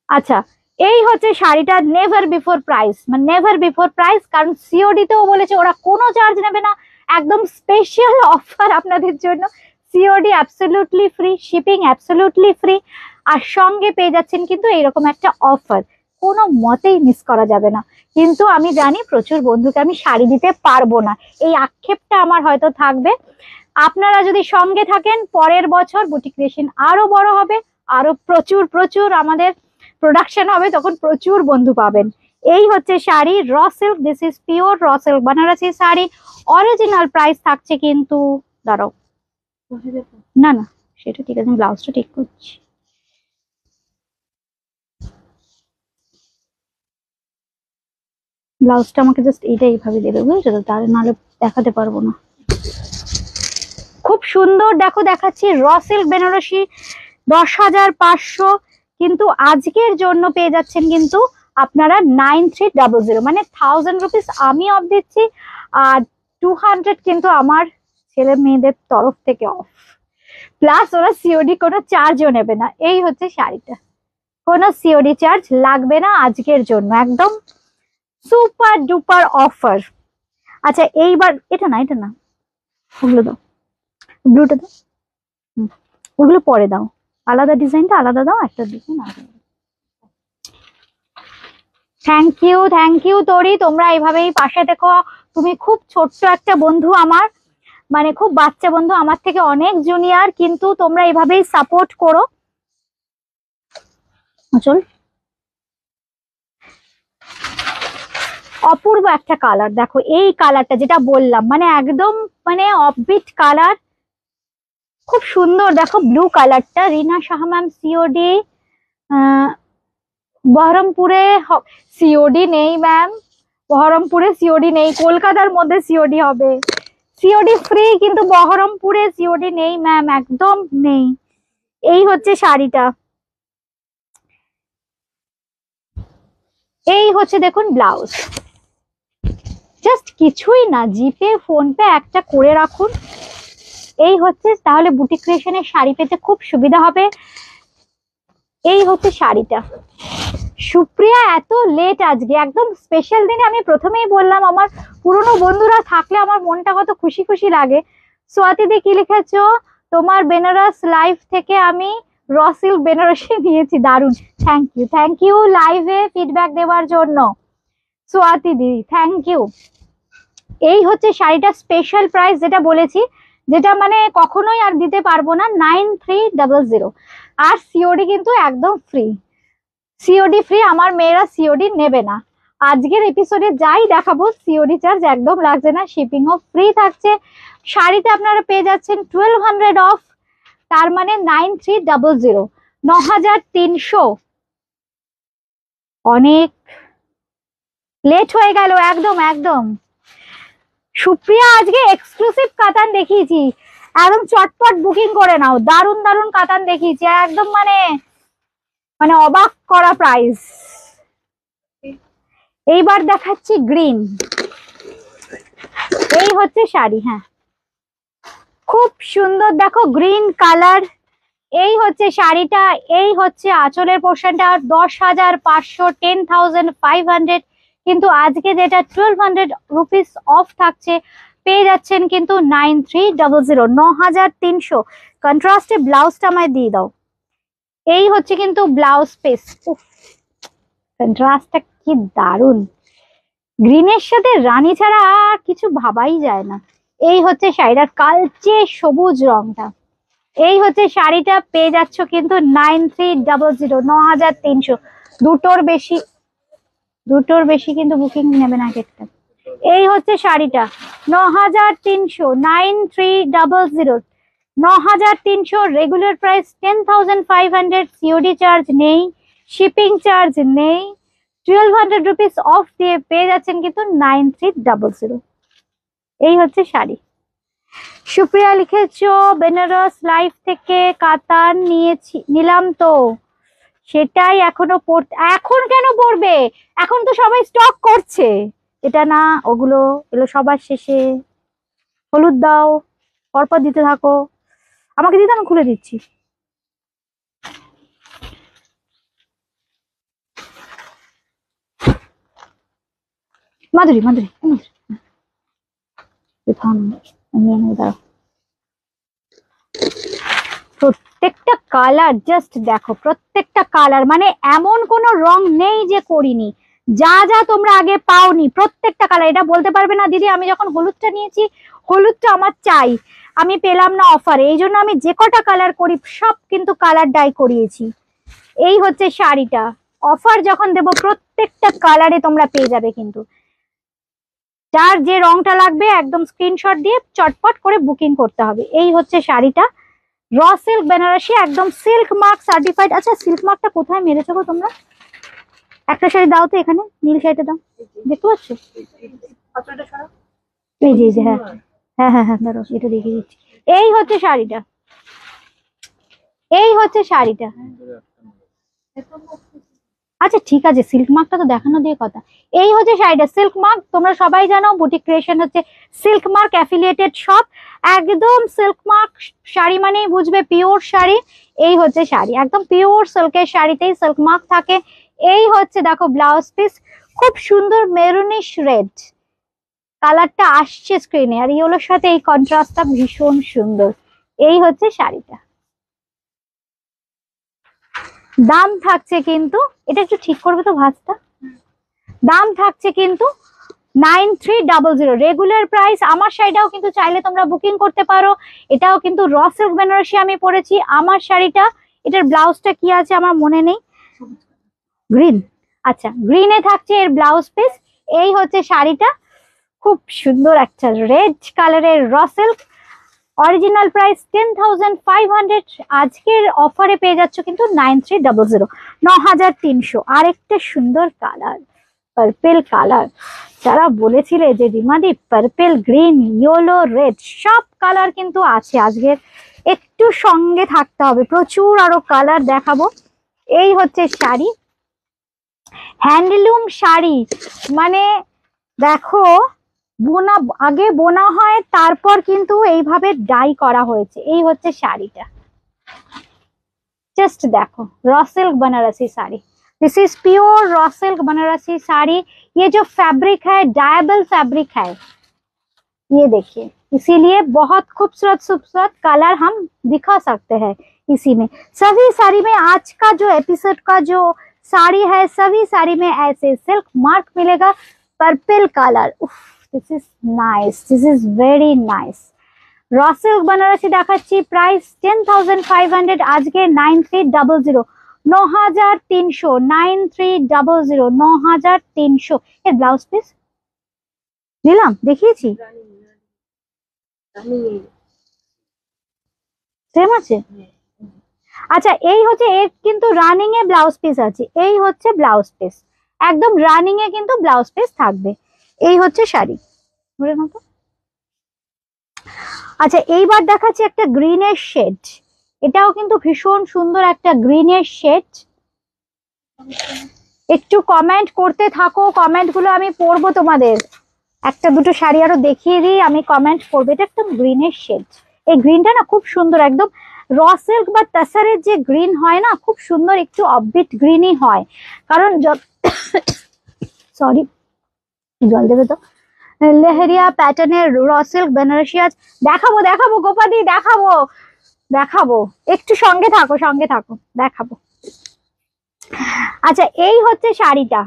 আচ্ছা এই হচ্ছে শাড়িটা, নেভার বিফোর প্রাইস, মানে নেভার বিফোর প্রাইস, কারণ সিওডি তেও বলেছে ওরা কোনো চার্জ নেবে না, একদম স্পেশাল অফার আপনাদের জন্য। COD absolutely free, shipping absolutely free, আর সঙ্গে পেয়ে যাচ্ছেন কিন্তু এইরকম একটা অফার, কোনো মতেই মিস করা যাবে না। কিন্তু আমি জানি প্রচুর বন্ধুকে আমি শাড়ি দিতে পারবো না, এই আক্ষেপটা আমার হয়তো থাকবে। আপনারা যদি সঙ্গে থাকেন পরের বছর বুটিক ক্রিয়েশন আরো বড় হবে, আরো প্রচুর প্রচুর আমাদের প্রোডাকশন হবে, তখন প্রচুর বন্ধু পাবেন। এই হচ্ছে sari raw silk, this is pure raw silk Banarasi sari. Original price থাকছে কিন্তু, দাঁড়াও না না সেটা ঠিক আছে, ব্লাউজটা ঠিক করছি। ব্লাউজটা আমাকে জাস্ট এইটা এইভাবে দেবে বুঝছো তো, তাহলে নাহলে দেখাতে পারবো না। খুব সুন্দর দেখো দেখাচ্ছি র সিল্ক বেনারসি 10,500, কিন্তু আজকের জন্য পেয়ে যাচ্ছেন কিন্তু আপনারা 9300, মানে 1000 রুপিস আমি অফ দিচ্ছি, আর 200 কিন্তু আমার ছেলে মেয়েদের তরফ থেকে অফ, প্লাস ওরা সিওডি কোনো চার্জও নেবে না। এই হচ্ছে শাড়িটা, কোনো সিওডি চার্জ লাগবে না আজকের জন্য, একদম সুপার ডুপার অফার। আচ্ছা এইবার এটা না, এটা না, ওগুলো দাও, ব্লুটা দাও, ওগুলো পরে দাও, আলাদা ডিজাইনটা আলাদা দাও, একটা ডিজাইন আলাদা। থ্যাংক ইউ তোরি, তোমরা এইভাবেই পাশে থেকো। তুমি খুব ছোট্ট একটা বন্ধু আমার, মানে খুব বাচ্চা বন্ধু, আমার থেকে অনেক জুনিয়র, কিন্তু তোমরা এইভাবেই সাপোর্ট করো। চল অপূর্ব একটা কালার দেখো, এই কালারটা যেটা বললাম মানে একদম মানে অফবিট কালার, খুব সুন্দর দেখো ব্লু কালারটা। রিনা শাহ ম্যাম সিওডি, বহরমপুরে সিওডি নেই ম্যাম, বহরমপুরে সিওডি নেই, কলকাতার মধ্যে সিওডি হবে, সিওডি ফ্রি, কিন্তু বহরমপুরে সিওডি নেই ম্যাম, একদম নেই। এই হচ্ছে শাড়িটা, এই হচ্ছে দেখুন ব্লাউজ, জাস্ট কিছুই না, জিপে ফোন পে একটা করে রাখুন। এই হচ্ছে, তাহলে বুটিক ক্রিয়েশনের শাড়ি পেতে খুব সুবিধা হবে। এই হচ্ছে শাড়িটা। সুপ্রিয়া এত লেট আজকে, একদম স্পেশাল দিনে। আমি প্রথমেই বললাম আমার পুরনো বন্ধুরা থাকলে আমার মনটা কত খুশি খুশি লাগে। সোয়াতিদি কি লিখেছো? তোমার বেনারস লাইভ থেকে আমি র সিল্ক বেনারসি নিয়েছি, দারুন। থ্যাংক ইউ লাইভে ফিডব্যাক দেওয়ার জন্য সোয়াতিদি, থ্যাংক ইউ। এই হচ্ছে শাড়িটা, স্পেশাল প্রাইস যেটা বলেছি, যেটা মানে কখনোই আর দিতে পারবো না, 9300। আর সিওডি কিন্তু একদম ফ্রি, সিওডি ফ্রি। আমার মেয়েরা সিওডি নেবে না। আজকের এপিসোডে যাই দেখাবো সিওডি চার্জ একদম লাগছে না, শিপিংও ফ্রি থাকছে। শাড়িতে আপনারা পেয়ে যাচ্ছেন 1200 অফ, তার মানে 9300, 9300। অনেক লেট হয়ে গেল, একদম একদম। সুপ্রিয়া আজকে এক্সক্লুসিভ কাতান দেখিয়েছি, একদম চটপট বুকিং করে নাও। দারুন দারুন কাতান দেখিয়েছি, একদম মানে মানে অবাক করা প্রাইস। এইবার দেখাচ্ছি গ্রিন। এই হচ্ছে শাড়ি, হ্যাঁ খুব সুন্দর, দেখো গ্রিন কালার। এই হচ্ছে শাড়িটা, এই হচ্ছে আঁচলের পোর্শনটা। 10,500, 10,500, কিন্তু আজকে যেটা 1200 রুপিস অফ থাকছে, পেয়ে যাচ্ছেন কিন্তু 9300, 9300। কন্ট্রাস্টে ব্লাউজটা আমায় দিয়ে দাও। এই হচ্ছে কিন্তু ব্লাউজ পিস, কন্ট্রাস্টটা কি দারুন। গ্রিনের সাথে রানী ছাড়া আর কিছু ভাবাই যায় না। এই হচ্ছে শাড়িটার কালচে সবুজ রংটা। এই হচ্ছে শাড়িটা, পেয়ে যাচ্ছ কিন্তু 9300, 9300। দুটোর বেশি কিন্তু বুকিং নেবে না একটা। এই হচ্ছে শাড়িটা 9300, 9300, 9300। রেগুলার প্রাইস 10,500, সিওডি চার্জ নেই, শিপিং চার্জ নেই। 1200 রুপিস অফ দিয়ে পেয়ে যাচ্ছেন কিন্তু 9300। এই হচ্ছে শাড়ি। সুপ্রিয়া লিখেছো বেনারস লাইফ থেকে কাতান নিলাম তো, সেটাই এখনো এখন কেন পড়বে? এখন তো সবাই স্টক করছে। এটা না, ওগুলো এগুলো সবার শেষে। হলুদ দাও, পরপর দিতে থাকো, আমাকে দিতে, আমি খুলে দিচ্ছি। মাধুরী মাধুরী দাঁড়াও। প্রত্যেকটা কালার জাস্ট দেখো, প্রত্যেকটা কালার মানে এমন কোনো রং নেই যে করিনি। যা যা তোমরা আগে পাওনি প্রত্যেকটা কালার। এটা বলতে পারবে না দিদি আমি যখন হলুদটা নিয়েছি, হলুদটা আমার চাই, আমি পেলাম না অফারে, এই জন্য আমি যে কটা কালার করি সব কিন্তু কালার ডাই করিয়েছি। এই হচ্ছে শাড়িটা, অফার যখন দেব প্রত্যেকটা কালারে তোমরা পেয়ে যাবে কিন্তু। যার যে রংটা লাগবে একদম স্ক্রিনশট দিয়ে চটপট করে বুকিং করতে হবে। এই হচ্ছে শাড়িটা, র সিল্ক বেনারসি, একদম সিল্ক মার্ক সার্টিফাইড। আচ্ছা সিল্ক মার্কটা কোথায় মেরেছো গো তোমরা? একটা শাড়ি দাও তো, এখানে নীল শাড়িটা দাও, দেখতে পাচ্ছ? এই যে হ্যাঁ হ্যাঁ হ্যাঁ হ্যাঁ, দাঁড়াও এটা দেখিয়ে দিচ্ছি। এই হচ্ছে শাড়িটা, এই হচ্ছে শাড়িটা। আচ্ছা ঠিক আছে, সিল্ক মার্কটা তো দেখানো দিয়ে কথা। এই হচ্ছে শাড়িটা, সিল্ক মার্ক। তোমরা সবাই জানো বুটিক ক্রিয়েশন হচ্ছে সিল্ক মার্ক অ্যাফিলিয়েটেড শপ। একদম সিল্ক মার্ক শাড়ি মানেই বুঝবে পিওর শাড়ি। এই হচ্ছে শাড়ি, একদম পিওর সিল্কের শাড়িতেই সিল্ক মার্ক থাকে। এই হচ্ছে দেখো ব্লাউজ পিস, খুব সুন্দর মেরুনিশ রেড কালারটা আসছে স্ক্রিনে, আর ইয়েলোর সাথে এই কন্ট্রাস্টটা ভীষণ সুন্দর। এই হচ্ছে শাড়িটা। দাম থাকছে কিন্তু, এটা একটু ঠিক করবে তো ভাঁজটা, দাম থাকছে কিন্তু 9300। Regular price. আমার শাড়িটাও কিন্তু চাইলে তোমরা বুকিং করতে পারো। এটাও কিন্তু র সিল্ক বেনারসি আমি পরেছি। আমার শাড়িটা, এটার ব্লাউজটা কি আছে আমার মনে নেই, গ্রিন, আচ্ছা গ্রিনে থাকছে এর ব্লাউজ পিস। এই হচ্ছে শাড়িটা, খুব সুন্দর একটা রেড কালারের র সিল্ক। অরিজিনাল প্রাইস 10,500, আজকের অফারে পেয়ে যাচ্ছ কিন্তু 9300, 9300। আরেকটা সুন্দর কালার, পার্পেল কালার। যারা বলেছিলে যে রিমাদি পার্পেল, গ্রিন, ইয়েলো, রেড সব কালার কিন্তু আছে আজকের, একটু সঙ্গে থাকতে হবে, প্রচুর আরো কালার দেখাবো। এই হচ্ছে শাড়ি, হ্যান্ডলুম শাড়ি, মানে দেখো বোনা, আগে বোনা হয় তারপর কিন্তু এইভাবে ডাই করা হয়েছে। এই হচ্ছে শাড়িটা, जस्ट देखो raw silk Banarasi sari, this is pure raw silk Banarasi sari. ये जो फैब्रिक है डायबल फैब्रिक है, ये देखिए, इसीलिए बहुत खूबसूरत खूबसूरत कलर हम दिखा सकते हैं इसी में। सभी साड़ी में आज का जो एपिसोड का जो साड़ी है, सभी साड़ी में ऐसे सिल्क मार्क मिलेगा, purple colour. This is nice, this is very nice. Raw silk Banarasi দেখাচ্ছি, প্রাইস 10,500, আজকে 9300, 9300, 9300, 9300 এর ব্লাউজ পিস দিলাম, দেখিয়েছি সেম আছে। আচ্ছা এই হচ্ছে এর কিন্তু রানিং এ ব্লাউজ পিস আছে, এই হচ্ছে ব্লাউজ পিস, একদম রানিং এ কিন্তু ব্লাউজ পিস থাকবে। এই হচ্ছে শাড়ি। আচ্ছা এইবার দেখাচ্ছি একটা গ্রিনের শেড, এটাও কিন্তু ভীষণ সুন্দর একটা গ্রিনের শেড। একটু কমেন্ট করতে থাকো, কমেন্ট গুলো আমি পড়বো তোমাদের। একটা দুটো শাড়ি আরো দেখিয়ে দিই, আমি কমেন্ট করবো। এটা একদম গ্রিনের শেড, এই গ্রিনটা না খুব সুন্দর, একদম র সিল্ক বা তাসারের যে গ্রিন হয় না, খুব সুন্দর একটু অফবিট গ্রিনই হয়। কারণ সরি জল দেবে তো। লেহেরিয়া প্যাটার্নের র সিল্ক বেনারসি আজ দেখাবো, দেখাবো গোপাদি, দেখাবো দেখাবো, একটু সঙ্গে থাকো সঙ্গে থাকো, দেখাবো। আচ্ছা এই হচ্ছে শাড়িটা,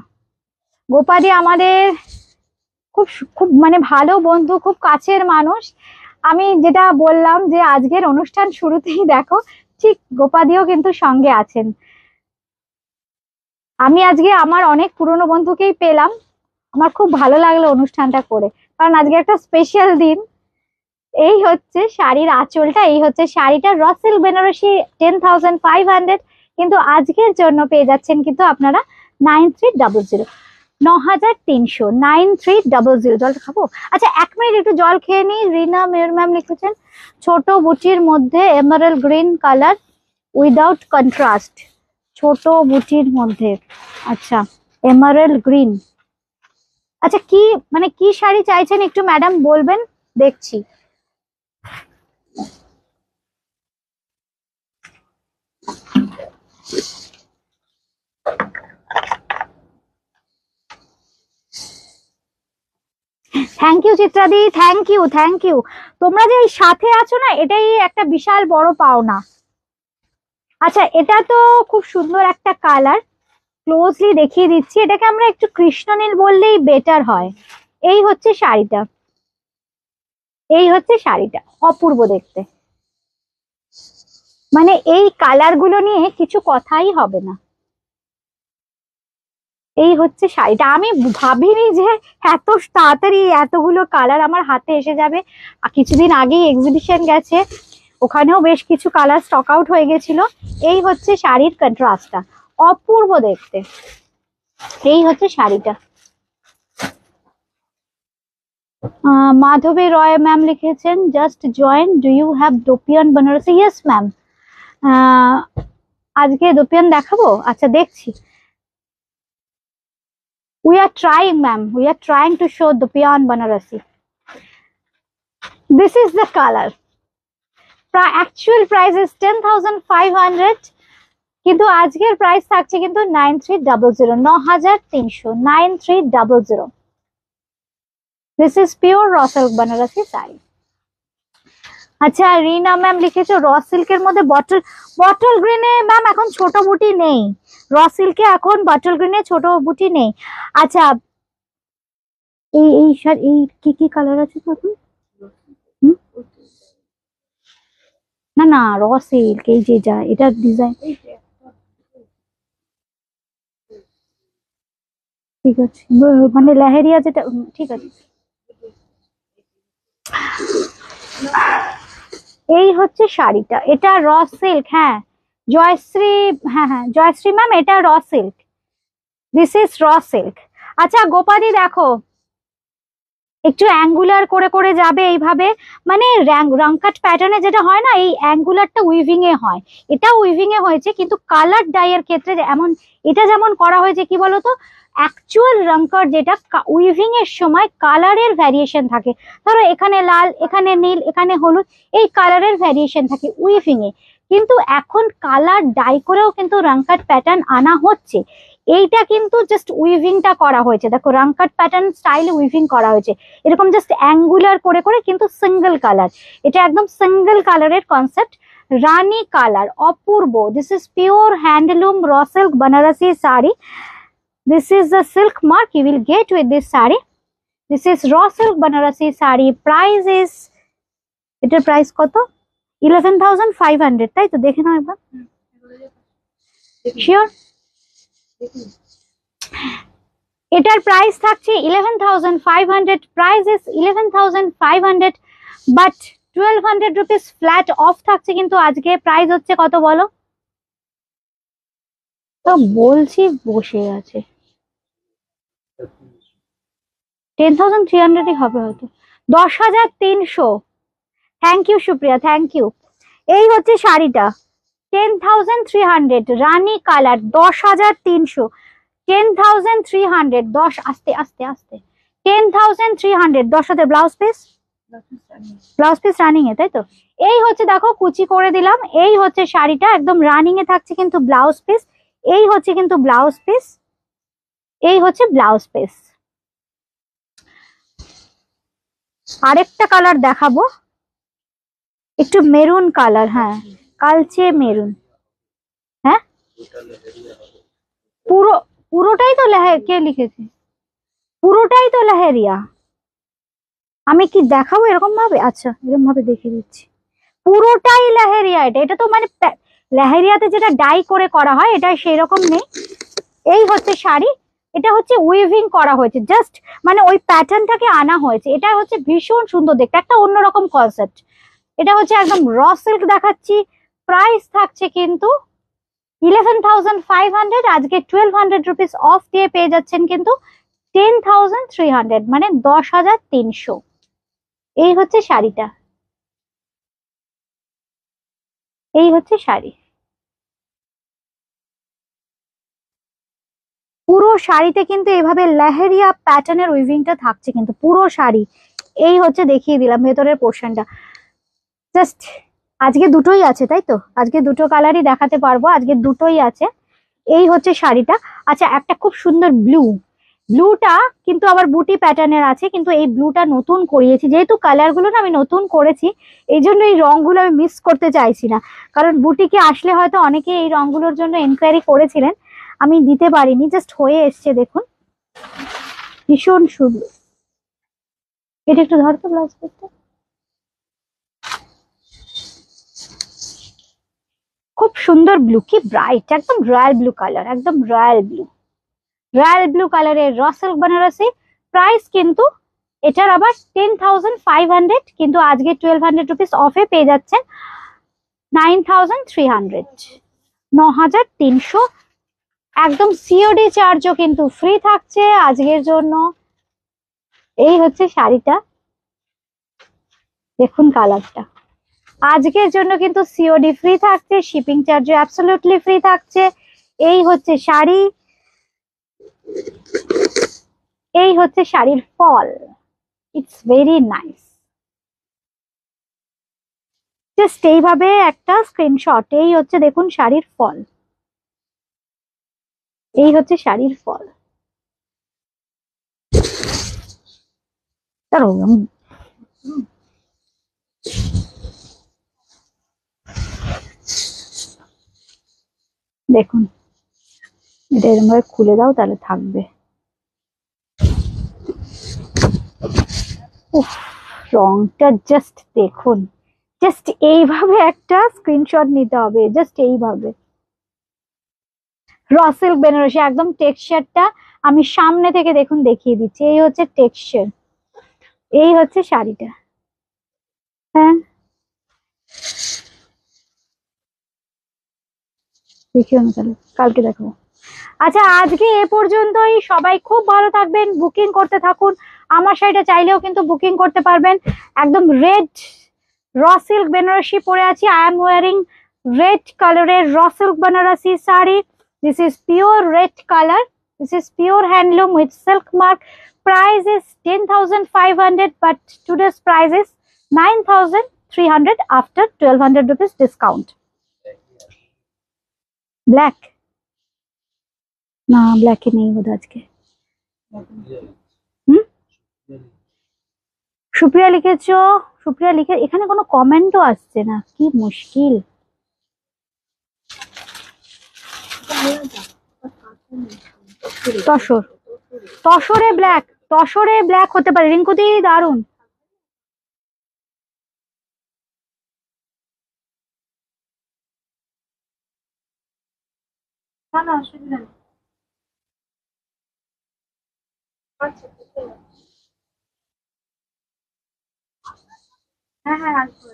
গোপাদি আমাদের খুব খুব মানে ভালো বন্ধু, খুব কাছের মানুষ। আমি যেটা বললাম যে আজকের অনুষ্ঠান শুরুতেই দেখো, ঠিক গোপাদিও কিন্তু সঙ্গে আছেন। আমি আজকে আমার অনেক পুরনো বন্ধুকেই পেলাম, আমার খুব ভালো লাগলো অনুষ্ঠানটা করে, কারণ আজকে একটা স্পেশাল দিন। এই হচ্ছে শাড়ির আঁচলটা, এই হচ্ছে শাড়িটা, র সিল্ক বেনারসি 10,500, কিন্তু আজকের জন্য পেয়ে যাচ্ছেন কিন্তু আপনারা 9300, 9300, 9300। জলটা খাবো? আচ্ছা 1 মিনিট একটু জল খেয়ে নিই। রিনা মেয়র ম্যাম লিখেছেন ছোট বুটির মধ্যে Emerald green colour without contrast, ছোট বুটির মধ্যে, আচ্ছা এমারাল্ড গ্রিন। আচ্ছা কি মানে কি শাড়ি চাইছেন একটু ম্যাডাম বলবেন, দেখছি। থ্যাংক ইউ চিত্রাদি, থ্যাংক ইউ থ্যাংক ইউ। তোমরা যে এই সাথে আছো না, এটাই একটা বিশাল বড় পাওনা। আচ্ছা এটা তো খুব সুন্দর একটা কালার, ক্লোজলি দেখিয়ে দিচ্ছি, এটাকে আমরা একটু কৃষ্ণনীল বললেই বেটার হয়। এই হচ্ছে শাড়িটা, এই হচ্ছে শাড়িটা, অপূর্ব দেখতে, মানে এই কালার গুলো নিয়ে কিছু কথাই হবে না। এই হচ্ছে শাড়িটা, আমি ভাবিনি যে এত তাড়াতাড়ি এতগুলো কালার আমার হাতে এসে যাবে। কিছুদিন আগেই এক্সিবিশন গেছে, ওখানেও বেশ কিছু কালার স্টক আউট হয়ে গেছিল। এই হচ্ছে শাড়ির কন্ট্রাস্টটা, অপূর্ব দেখতে। এই হচ্ছে শাড়িটা। মাধবী রয় ম্যাম লিখেছেন just join, do you have dupion Banarasi? Yes ma'am, আজকে দোপিয়ান দেখাবো। আচ্ছা দেখছি, we are trying ma'am, we are trying to show Dupiyan Banarasi. This is the color. Actual price is 10,500, কিন্তু আজকের প্রাইস থাকছে কিন্তু 9300, 9300, 9300। This is pure raw silk Banarasi saree. আচ্ছা রিনা ma'am লিখেছো র সিল্কের মধ্যে বটল, বটল গ্রিনে ম্যাম এখন ছোট বুটি নেই, র সিল্কে এখন বটল গ্রিনে ছোট বুটি নেই। আচ্ছা এই এই এই কি কি কালার আছে তখন? না না র সিল্ক, এই যে যা এটা ডিজাইন, ঠিক আছে মানে লেহেরিয়া যেটা, ঠিক আছে। এই হচ্ছে শাড়িটা, এটা র সিল্ক, হ্যাঁ জয়শ্রী, হ্যাঁ হ্যাঁ জয়শ্রী ম্যাম, এটা raw silk, this is raw silk. আচ্ছা গোপাদি দেখো, একটু অ্যাঙ্গুলার করে করে যাবে এইভাবে, মানে রংকাট প্যাটার্নে যেটা হয় না, এই অ্যাঙ্গুলারটা উইভিং এ হয়, এটা উইভিং এ হয়েছে, কিন্তু কালার ডাই এর ক্ষেত্রে এমন এটা যেমন করা হয়েছে কি বলতো, অ্যাকচুয়াল রংকাট যেটা উইভিং এর সময় কালারের ভ্যারিয়েশন থাকে, ধরো এখানে লাল, এখানে নীল, এখানে হলুদ, এই কালারের ভ্যারিয়েশন থাকে উইভিং এ, কিন্তু এখন কালার ডাই করেও কিন্তু রংকাট প্যাটার্ন আনা হচ্ছে। এইটা কিন্তু জাস্ট উইভিংটা করা হয়েছে, দেখো রংকাট প্যাটার্ন স্টাইলে উইভিং করা হয়েছে এরকম জাস্ট অ্যাঙ্গুলার করে করে, কিন্তু সিঙ্গেল কালার, এটা একদম সিঙ্গেল কালারের কনসেপ্ট। রানী কালার, অপূর্ব, this is pure handloom raw silk Banarasi sari, this is the silk mark you will get with this sari, this is raw silk Banarasi sari, price is, এটার প্রাইস কত, 11,500, তাই তো? দেখে নাও একবার, শিওর? এটার প্রাইস থাকছে 11,500, price is 11,500, but 1,200 rupees flat of থাকছে, কিন্তু আজকে প্রাইস হচ্ছে কত বলো তো? বলছি বসে আছে, 10,300 হবে হয়তো, 10,300। Thank you Supriya, thank you. এই হচ্ছে শাড়িটা, 10,300, রানী কালার, 10,300, 10,300, 10, আস্তে আস্তে আস্তে, 10,300, 10 হাতে blouse piece, blouse piece running এ, তাই তো? এই হচ্ছে দেখো কুচি করে দিলাম, এই হচ্ছে শাড়িটা একদম রানিং এ থাকছে কিন্তু ব্লাউজ পিস, এই হচ্ছে কিন্তু ব্লাউজ পিস, এই হচ্ছে ব্লাউজ পিস। আরেকটা কালার দেখাবো, একটু মেরুন কালার, হ্যাঁ কালচে মেরুন, হ্যাঁ পুরো, পুরোটাই তো কে লিখেছে, পুরোটাই তো লেহেরিয়া, আমি কি দেখাবো এরকম ভাবে? আচ্ছা এরকম ভাবে দেখিয়ে দিচ্ছি, পুরোটাই লেহেরিয়া, এটা এটা তো মানে লেহেরিয়াতে যেটা ডাই করে করা হয় এটা সেই রকম নেই। এই হচ্ছে শাড়ি, এটা হচ্ছে উইভিং করা হয়েছে, জাস্ট মানে ওই প্যাটার্নটাকে আনা হয়েছে, এটা হচ্ছে ভীষণ সুন্দর দেখতে, একটা অন্যরকম কনসেপ্ট। এটা হচ্ছে একদম র সিল্ক দেখাচ্ছি, প্রাইস থাকছে কিন্তু 11,500, আজকে 1,200 রুপিস অফ দিয়ে পেয়ে যাচ্ছেন কিন্তু 10,300, মানে 10,300। এই হচ্ছে শাড়িটা, এই হচ্ছে শাড়ি, পুরো শাড়িতে কিন্তু এইভাবে লেহেরিয়া প্যাটার্নের উইভিংটা থাকছে কিন্তু পুরো শাড়ি। এই হচ্ছে দেখিয়ে দিলাম ভেতরের পোর্শনটা, জাস্ট আজকে দুটোই আছে তাই তো? আজকে দুটো কালারই দেখাতে পারবো, আজকে দুটোই আছে। এই হচ্ছে শাড়িটা। আচ্ছা একটা খুব সুন্দর ব্লু, ব্লুটা কিন্তু আবার বুটি প্যাটার্নের আছে, কিন্তু এই ব্লুটা নতুন করিয়েছি, যেহেতু কালার গুলো না আমি নতুন করেছি, এই জন্য এই রংগুলো আমি মিস করতে চাইছি না, কারণ বুটিকে আসলে হয়তো অনেকে এই রংগুলোর জন্য এনকোয়ারি করেছিলেন, আমি দিতে পারিনি, জাস্ট হয়ে এসছে দেখুন, ভীষণ সুন্দর। এটা একটু ধরতো ব্লাউজ পিসটা, খুব সুন্দর ব্লু, কি ব্রাইট, একদম রয়্যাল ব্লু কালার, একদম রয়্যাল ব্লু, রয়্যাল ব্লু কালারের র সিল্ক বেনারসি। প্রাইস কিন্তু এটার আবার 10,500, কিন্তু আজকে 1,200 রুপিস অফে পেয়ে যাচ্ছেন 9,300, 9,300। একদম সিওডি চার্জও কিন্তু ফ্রি থাকছে আজকের জন্য। এই হচ্ছে শাড়িটা, দেখুন কালারটা, আজকের জন্য কিন্তু সিওডি ফ্রি থাকছে, শিপিং চার্জও অ্যাবসলিউটলি ফ্রি থাকছে। এই হচ্ছে শাড়ি, এই হচ্ছে শাড়ির ফল, ইটস ভেরি নাইস। জাস্ট এইভাবে একটা স্ক্রিনশট, এই হচ্ছে দেখুন শাড়ির ফল, এই হচ্ছে শাড়ির ফল। দেখুন এটা এরকম ভাবে খুলে দাও তাহলে থাকবে, রংটা জাস্ট দেখুন, জাস্ট এইভাবে একটা স্ক্রিনশট নিতে হবে, জাস্ট এইভাবে। র সিল্ক বেনারসি, একদম টেক্সচারটা আমি সামনে থেকে দেখুন দেখিয়ে দিচ্ছি, এই হচ্ছে টেক্সচার, এই হচ্ছে শাড়িটা, হ্যাঁ দেখিও না তাহলে, কালকে দেখাবো। আচ্ছা আজকে এ পর্যন্তই, সবাই খুব ভালো থাকবেন, বুকিং করতে থাকুন, আমার শাড়িটা চাইলেও কিন্তু বুকিং করতে পারবেন। একদম রেড র সিল্ক বেনারসি পরে আছি। আই এম ওয়ারিং রেড কালারের raw silk Banarasi sari. This is pure red colour. This is pure handloom with silk mark. Price is 10,500 but today's price is 9,300 after 1,200 rupees discount. Black না, ব্ল্যাকে নেই বোধ আজকে। সুপ্রিয়া লিখেছো, সুপ্রিয়া লিখে এখানে কোনো কমেন্টও আসছে না, কি মুশকিল। তসর, তসরে ব্ল্যাক, তসরে ব্ল্যাক হতে পারে। রিঙ্কুদি দারুন। না না অসুবিধা নেই। আচ্ছা হ্যাঁ হ্যাঁ আসবো।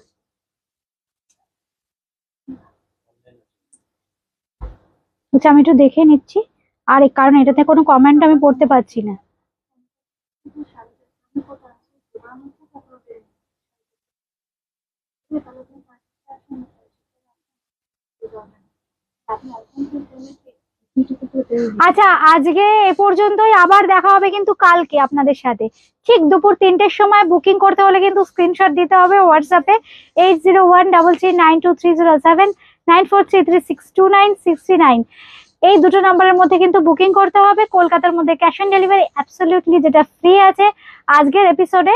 আচ্ছা আমি একটু দেখে নিচ্ছি। আর কারণ এটাতে কোনো কমেন্ট আমি পড়তে পারছি না। আচ্ছা আজকে এ পর্যন্তই, আবার দেখা হবে কিন্তু কালকে আপনাদের সাথে ঠিক দুপুর 3টের সময়। বুকিং করতে হলে কিন্তু স্ক্রিনশট দিতে হবে হোয়াটসঅ্যাপে 8013392307 9433629639। এই দুটো নাম্বারের মধ্যে কিন্তু বুকিং করতে হবে। কলকাতার মধ্যে ক্যাশ অন ডেলিভারি অ্যাবসলিউটলি যেটা ফ্রি আছে আজকের এপিসোডে।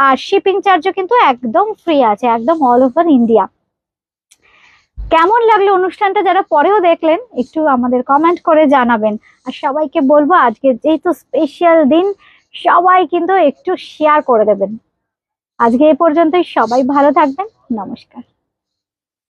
আর শিপিং চার্জও কিন্তু একদম ফ্রি আছে, একদম অল ওভার ইন্ডিয়া। কেমন লাগলো অনুষ্ঠানটা, যারা পরেও দেখলেন একটু আমাদের কমেন্ট করে জানাবেন। আর সবাইকে বলবো আজকে যেহেতু স্পেশাল দিন, সবাই কিন্তু একটু শেয়ার করে দেবেন। আজকে এই পর্যন্তই, সবাই ভালো থাকবেন, নমস্কার।